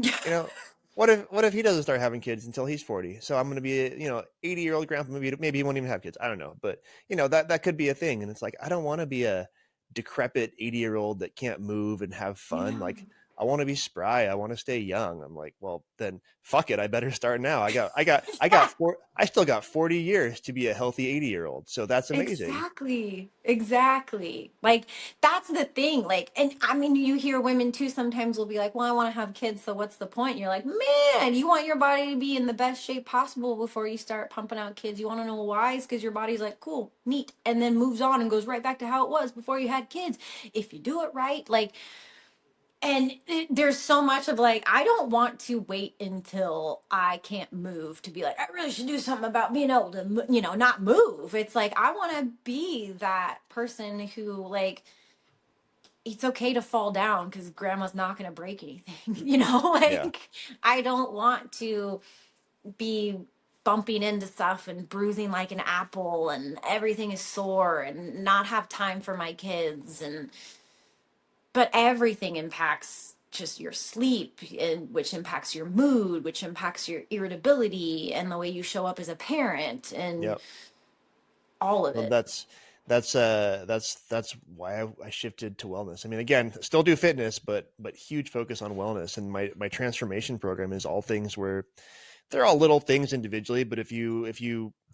You know, what if he doesn't start having kids until he's 40? So I'm going to be a, 80-year-old grandpa. Maybe he won't even have kids. I don't know. But that could be a thing. And it's like, I don't want to be a decrepit 80-year-old that can't move and have fun. Like I want to be spry. I want to stay young. I'm like, well, then fuck it. I better start now. I still got 40 years to be a healthy 80-year-old. So that's amazing. Exactly. Like, that's the thing. Like, and I mean, you hear women too sometimes will be like, well, I want to have kids, so what's the point? And you're like, man, you want your body to be in the best shape possible before you start pumping out kids. You want to know why? It's because your body's like, cool, neat, and then moves on and goes right back to how it was before you had kids. If you do it right, like, and there's so much of like, I don't want to wait until I can't move to be like, I really should do something about being able to, not move. It's like, I want to be that person who, like, it's okay to fall down because grandma's not going to break anything, Yeah. like, I don't want to be bumping into stuff and bruising like an apple and everything is sore and not have time for my kids. But everything impacts just your sleep, and which impacts your mood, which impacts your irritability and the way you show up as a parent, and Yep. all of Well, it. that's why I shifted to wellness. I mean, again, still do fitness, but huge focus on wellness. And my transformation program is all things where they're all little things individually, but if you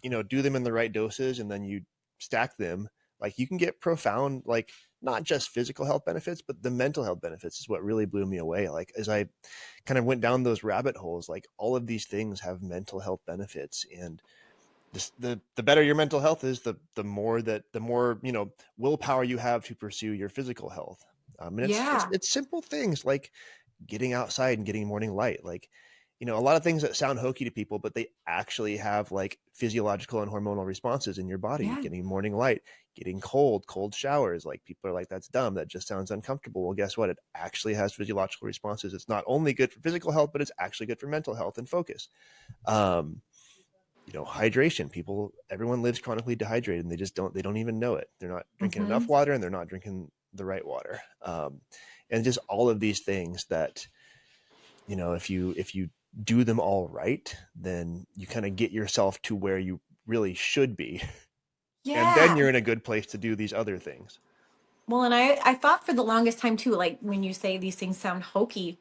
do them in the right doses and then you stack them, like, you can get profound, like, not just physical health benefits, but the mental health benefits is what really blew me away. Like, as I kind of went down those rabbit holes, like, all of these things have mental health benefits. And the better your mental health is, the more willpower you have to pursue your physical health. And Yeah. it's simple things like getting outside and getting morning light. Like, a lot of things that sound hokey to people, but they actually have like physiological and hormonal responses in your body. Yeah. Getting morning light, getting cold showers. Like, people are like, that's dumb, that just sounds uncomfortable. Well, guess what? It actually has physiological responses. It's not only good for physical health, but it's actually good for mental health and focus. Hydration. Everyone lives chronically dehydrated, and they don't even know it. They're not drinking enough water, and they're not drinking the right water. And just all of these things that, if you do them all right, then you kind of get yourself to where you really should be. And then Yeah. you're in a good place to do these other things. Well, and I thought for the longest time too, like, when you say these things sound hokey,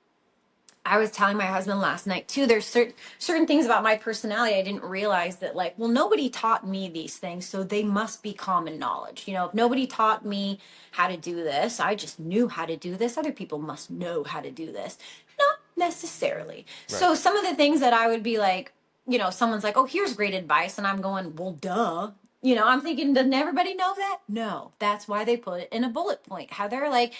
I was telling my husband last night too, there's certain things about my personality I didn't realize that, like, well, nobody taught me these things, so they must be common knowledge. If nobody taught me how to do this, I just knew how to do this. Other people must know how to do this. Not necessarily. Right. So some of the things that I would be like, someone's like, oh, here's great advice. And I'm going, well, duh. I'm thinking, doesn't everybody know that? No, that's why they put it in a bullet point. Heather, like,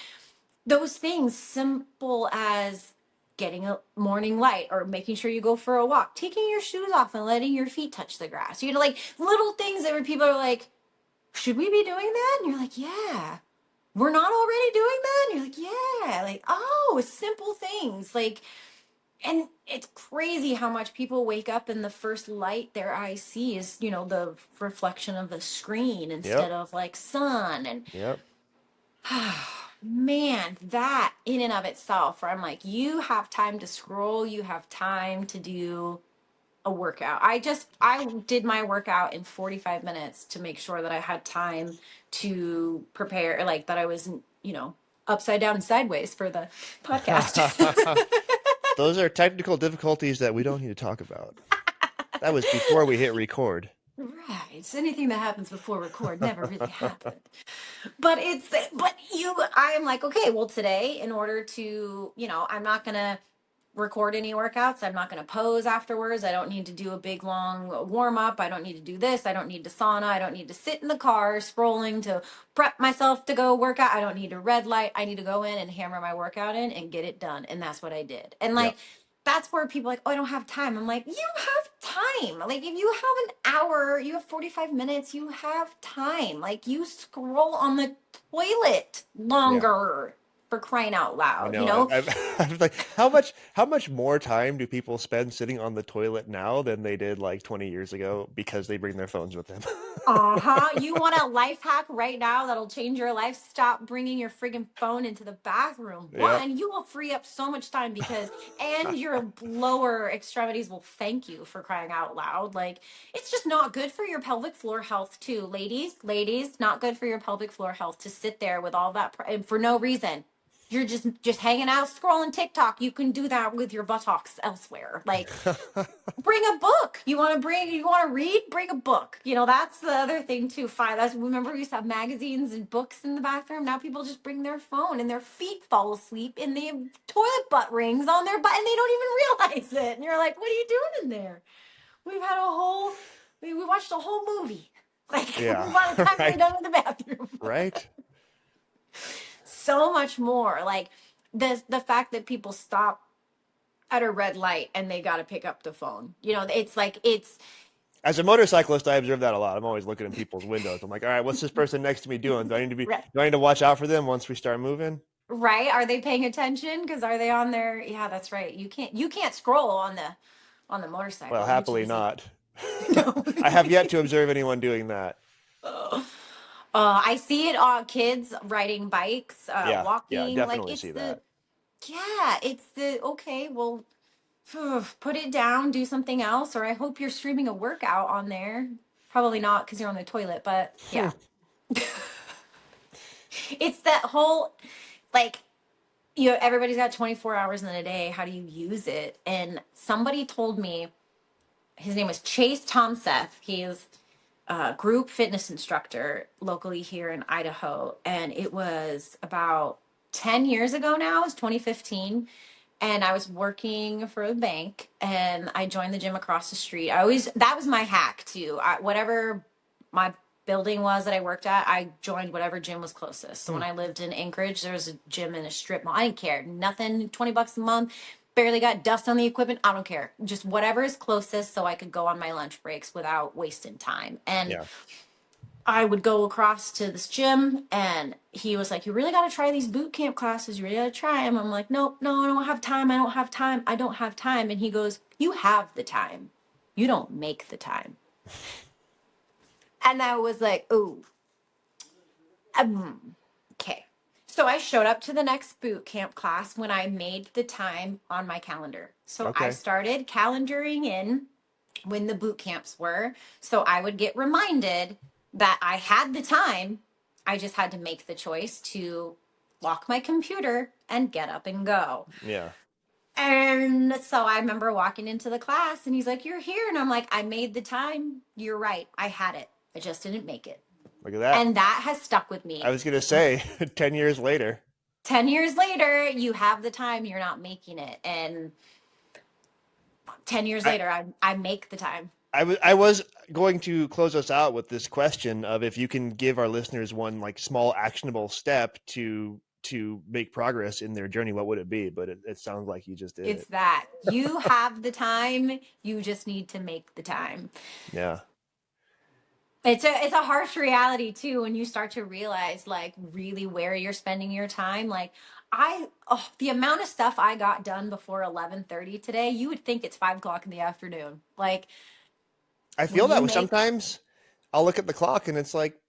those things simple as getting a morning light or making sure you go for a walk, taking your shoes off and letting your feet touch the grass, like little things that where people are like, should we be doing that? And you're like, yeah. We're not already doing that? And you're like, yeah. Like, oh, it's simple things. Like, and it's crazy how much people wake up and the first light their eyes see is, the reflection of the screen instead Yep. of like sun. And Yep. man, that in and of itself, where I'm like, you have time to scroll, you have time to do a workout. I did my workout in 45 minutes to make sure that I had time to prepare, like, that I wasn't, upside down and sideways for the podcast. Those are technical difficulties that we don't need to talk about. That was before we hit record. Right. Anything that happens before record never really happened. But I'm like, okay, well, today, in order to, I'm not going to record any workouts. I'm not going to pose afterwards. I don't need to do a big long warm up. I don't need to do this. I don't need to sauna. I don't need to sit in the car scrolling to prep myself to go work out. I don't need a red light. I need to go in and hammer my workout in and get it done. And that's what I did. And like, Yep. that's where people are like, oh, I don't have time. I'm like, you have time. Like, if you have an hour, you have 45 minutes, you have time. Like, you scroll on the toilet longer. For crying out I loud, know. I'm like, how much more time do people spend sitting on the toilet now than they did like 20 years ago because they bring their phones with them? You want a life hack right now that'll change your life? Stop bringing your friggin' phone into the bathroom. Yep. One, you will free up so much time and your lower extremities will thank you, for crying out loud. Like, it's just not good for your pelvic floor health too. Ladies, not good for your pelvic floor health to sit there with all that for no reason. You're just hanging out, scrolling TikTok. You can do that with your buttocks elsewhere. Like, bring a book. You want to read? Bring a book. That's the other thing too. Fine. Remember we used to have magazines and books in the bathroom. Now people just bring their phone and their feet fall asleep and they have toilet butt rings on their butt and they don't even realize it. And you're like, what are you doing in there? We watched a whole movie. Like, Yeah. by the time Right. we're done with the bathroom. Right. So much more. Like the fact that people stop at a red light and they got to pick up the phone. It's As a motorcyclist, I observe that a lot. I'm always looking in people's windows. I'm like, all right, what's this person next to me doing? Do I need to watch out for them once we start moving? right. Are they paying attention? Because are they on their? Yeah, that's right. You can't scroll on the motorcycle. Well, happily not. No. I have yet to observe anyone doing that. I see it on kids riding bikes, Yeah, walking. definitely see that. It's the okay. Well, put it down, do something else, or I hope you're streaming a workout on there. Probably not because you're on the toilet, but yeah. It's that whole, like, everybody's got 24 hours in a day. How do you use it? And somebody told me, his name was Chase Tomseth. He's a group fitness instructor locally here in Idaho. And it was about 10 years ago now. It was 2015. And I was working for a bank and I joined the gym across the street. That was my hack too. Whatever my building was that I worked at, I joined whatever gym was closest. So when I lived in Anchorage, there was a gym in a strip mall. I didn't care. Nothing, $20 a month, barely got dust on the equipment. I don't care. Just whatever is closest so I could go on my lunch breaks without wasting time. And Yeah. I would go across to this gym and he was like, you really got to try these boot camp classes. You really got to try them. I'm like, nope, no, I don't have time. I don't have time. I don't have time. And he goes, you have the time. You don't make the time. And I was like, ooh, okay. So I showed up to the next boot camp class when I made the time on my calendar. So Okay. I started calendaring in when the boot camps were. So I would get reminded that I had the time. I just had to make the choice to lock my computer and get up and go. Yeah. And so I remember walking into the class and he's like, you're here. And I'm like, I made the time. You're right. I had it. I just didn't make it. Look at that. And that has stuck with me. I was going to say 10 years later. 10 years later, you have the time. You're not making it. And 10 years later, I make the time. I was going to close us out with this question of if you can give our listeners one like small actionable step to make progress in their journey, what would it be? But it sounds like you just did. It's that you have the time. You just need to make the time. Yeah. It's a harsh reality too when you start to realize like really where you're spending your time. Like the amount of stuff I got done before 11:30 today, you would think it's 5 o'clock in the afternoon. Like I feel that sometimes I'll look at the clock and it's like,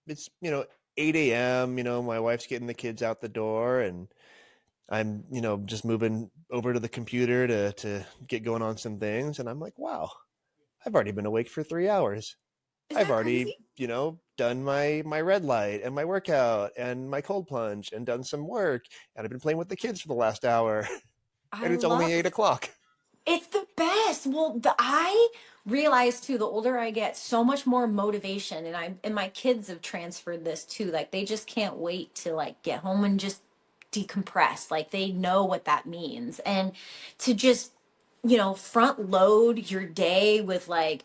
it's, 8 a.m., my wife's getting the kids out the door and I'm, just moving over to the computer to get going on some things. And I'm like, wow, I've already been awake for 3 hours. I've already, done my red light and my workout and my cold plunge and done some work. And I've been playing with the kids for the last hour. And it's only 8 o'clock. It's the best. Well, I realize too, the older I get, so much more motivation. And my kids have transferred this too. Like they just can't wait to like get home and just decompress. Like they know what that means. And to just, front load your day with like,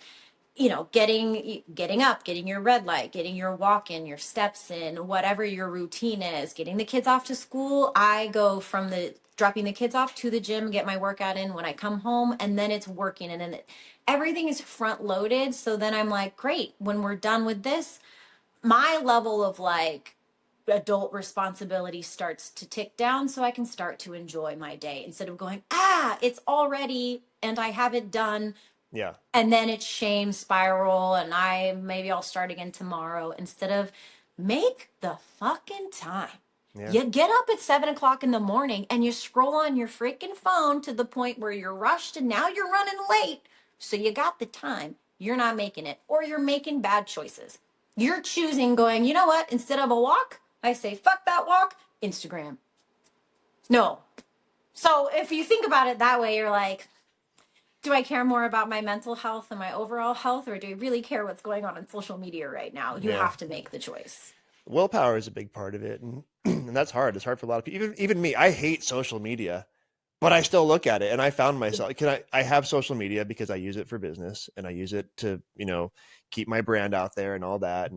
getting up, getting your red light, getting your walk in, your steps in, whatever your routine is, getting the kids off to school. I go from dropping the kids off to the gym, get my workout in when I come home, and then it's working. And then everything is front loaded. So then I'm like, great, when we're done with this, my level of like adult responsibility starts to tick down so I can start to enjoy my day instead of going, it's already, and I haven't done. Yeah. And then it's shame spiral and maybe I'll start again tomorrow instead of make the fucking time. Yeah. You get up at 7 o'clock in the morning and you scroll on your freaking phone to the point where you're rushed and now you're running late. So you got the time. You're not making it, or you're making bad choices. You're choosing going, you know what? Instead of a walk, I say, fuck that walk, Instagram. No. So if you think about it that way, you're like, do I care more about my mental health and my overall health, or do I really care what's going on social media right now? You Yeah. have to make the choice. Willpower is a big part of it. And, and that's hard. It's hard for a lot of people. Even me, I hate social media, but I still look at it. And I found myself, I have social media because I use it for business and I use it to, keep my brand out there and all that.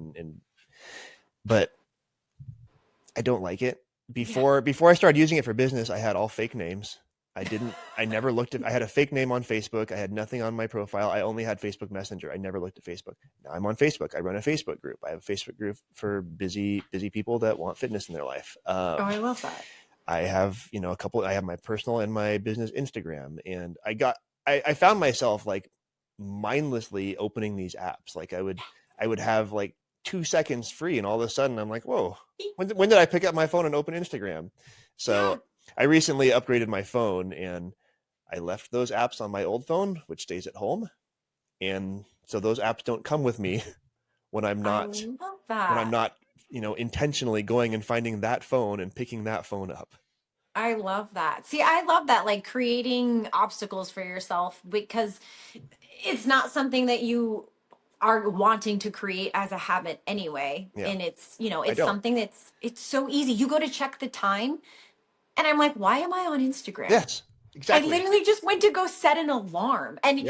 But I don't like it. Before I started using it for business, I had all fake names. I never looked at, I had a fake name on Facebook. I had nothing on my profile. I only had Facebook Messenger. I never looked at Facebook. Now I'm on Facebook. I run a Facebook group. I have a Facebook group for busy people that want fitness in their life. I love that. I have, I have my personal and my business Instagram, and I found myself like mindlessly opening these apps. Like I would have like 2 seconds free, and all of a sudden I'm like, whoa, when did I pick up my phone and open Instagram? So I recently upgraded my phone, and I left those apps on my old phone, which stays at home. And so those apps don't come with me when I'm not, intentionally going and finding that phone and picking that phone up. I love that. See, I love that, like creating obstacles for yourself, because it's not something that you are wanting to create as a habit anyway. Yeah. And it's, it's something it's so easy. You go to check the time and I'm like, why am I on Instagram? Yes, exactly. I literally just went to go set an alarm. And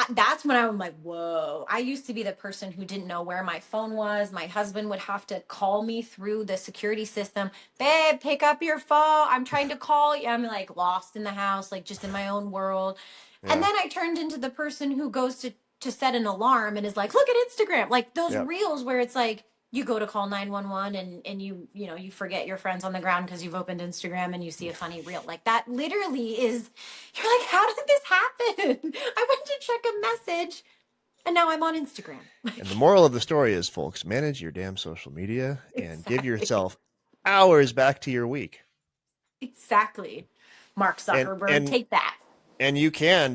that's when I'm like, whoa. I used to be the person who didn't know where my phone was. My husband would have to call me through the security system. Babe, pick up your phone. I'm trying to call you. I'm like lost in the house, like just in my own world. Yeah. And then I turned into the person who goes to set an alarm and is like, look at Instagram. Like those reels where it's like, you go to call 911 and you forget your friend's on the ground because you've opened Instagram and you see a funny reel. Like that literally is, you're like, how did this happen? I went to check a message and now I'm on Instagram. And the moral of the story is, folks, manage your damn social media and give yourself hours back to your week. Exactly. Mark Zuckerberg, take that. And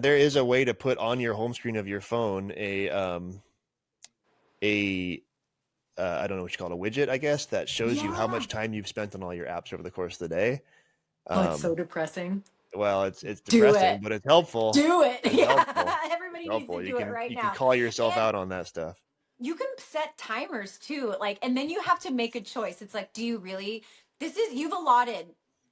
there is a way to put on your home screen of your phone I don't know what you call it, a widget, I guess, that shows you how much time you've spent on all your apps over the course of the day. It's so depressing. Well, it's depressing, but it's helpful. Do it. It's helpful. Everybody needs to do it right now. You can call yourself out on that stuff. You can set timers too, and then you have to make a choice. It's like, do you really? You've allotted.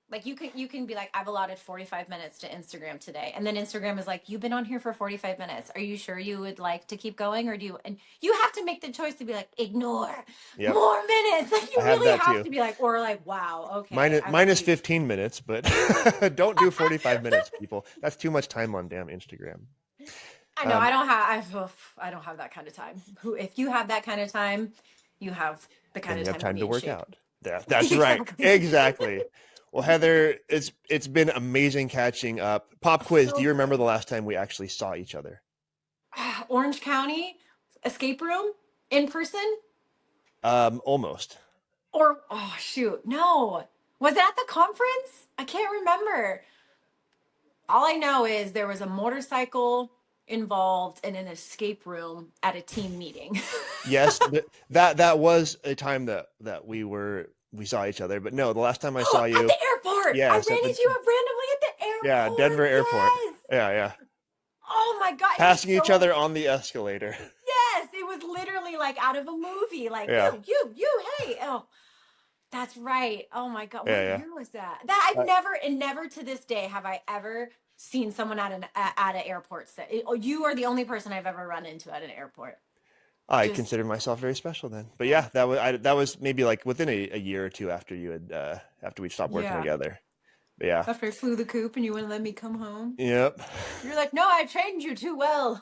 Like you can be like, I've allotted 45 minutes to Instagram today. And then Instagram is like, you've been on here for 45 minutes. Are you sure you would like to keep going? Or and you have to make the choice to be like, ignore more minutes. Like you really have to be like, or like, wow, okay. Minus 15 minutes, but don't do 45 minutes, people. That's too much time on damn Instagram. I know. I don't have that kind of time. If you have that kind of time, you have the kind of time to work out. Yeah, that's right. Exactly. Well, Heather, it's been amazing catching up. Pop quiz. Do you remember the last time we actually saw each other? Orange County escape room in person? Almost. Or, oh shoot, no. Was it at the conference? I can't remember. All I know is there was a motorcycle involved in an escape room at a team meeting. Yes, that was a time that we saw each other, but no, the last time I saw you at the airport. Yeah, I ran into you randomly at the airport. Yeah, Denver airport. Yes. Yeah. Oh my God. Passing each other on the escalator. Yes, it was literally like out of a movie. Like you, hey. Oh, that's right. Oh my God. What year was that? I've never to this day have I ever seen someone at an airport. You are the only person I've ever run into at an airport. I consider myself very special then. But yeah, that was maybe like within a year or two after you had after we stopped working together. But yeah. After I flew the coop and you wouldn't let me come home. Yep. You're like, no, I trained you too well.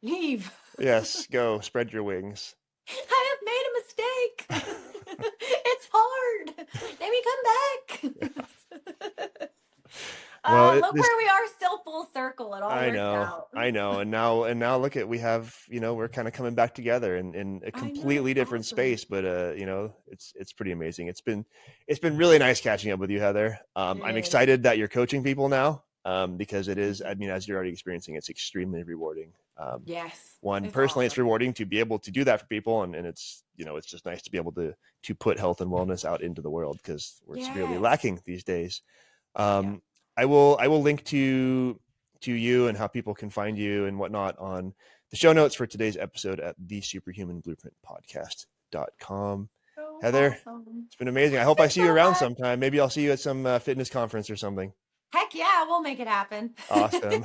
Leave. Yes, go spread your wings. I have made a mistake. It's hard. Let me come back. Well, look where we are, still full circle. It all worked out. I know. And now look at, we have, we're kind of coming back together in a completely different space, but it's pretty amazing. It's been really nice catching up with you, Heather. I'm excited that you're coaching people now, because it is, as you're already experiencing, it's extremely rewarding. Yes. Personally, it's rewarding to be able to do that for people. And it's, it's just nice to be able to put health and wellness out into the world, because we're severely lacking these days. I will link to you and how people can find you and whatnot on the show notes for today's episode at thesuperhumanblueprintpodcast.com. So Heather, awesome. it's been amazing. I hope I see you around sometime. Maybe I'll see you at some fitness conference or something. Heck yeah, we'll make it happen. Awesome.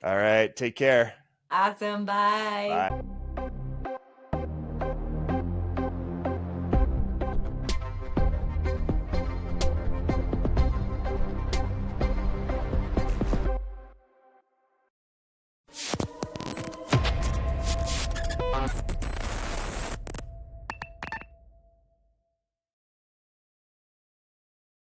All right. Take care. Awesome. Bye. Bye.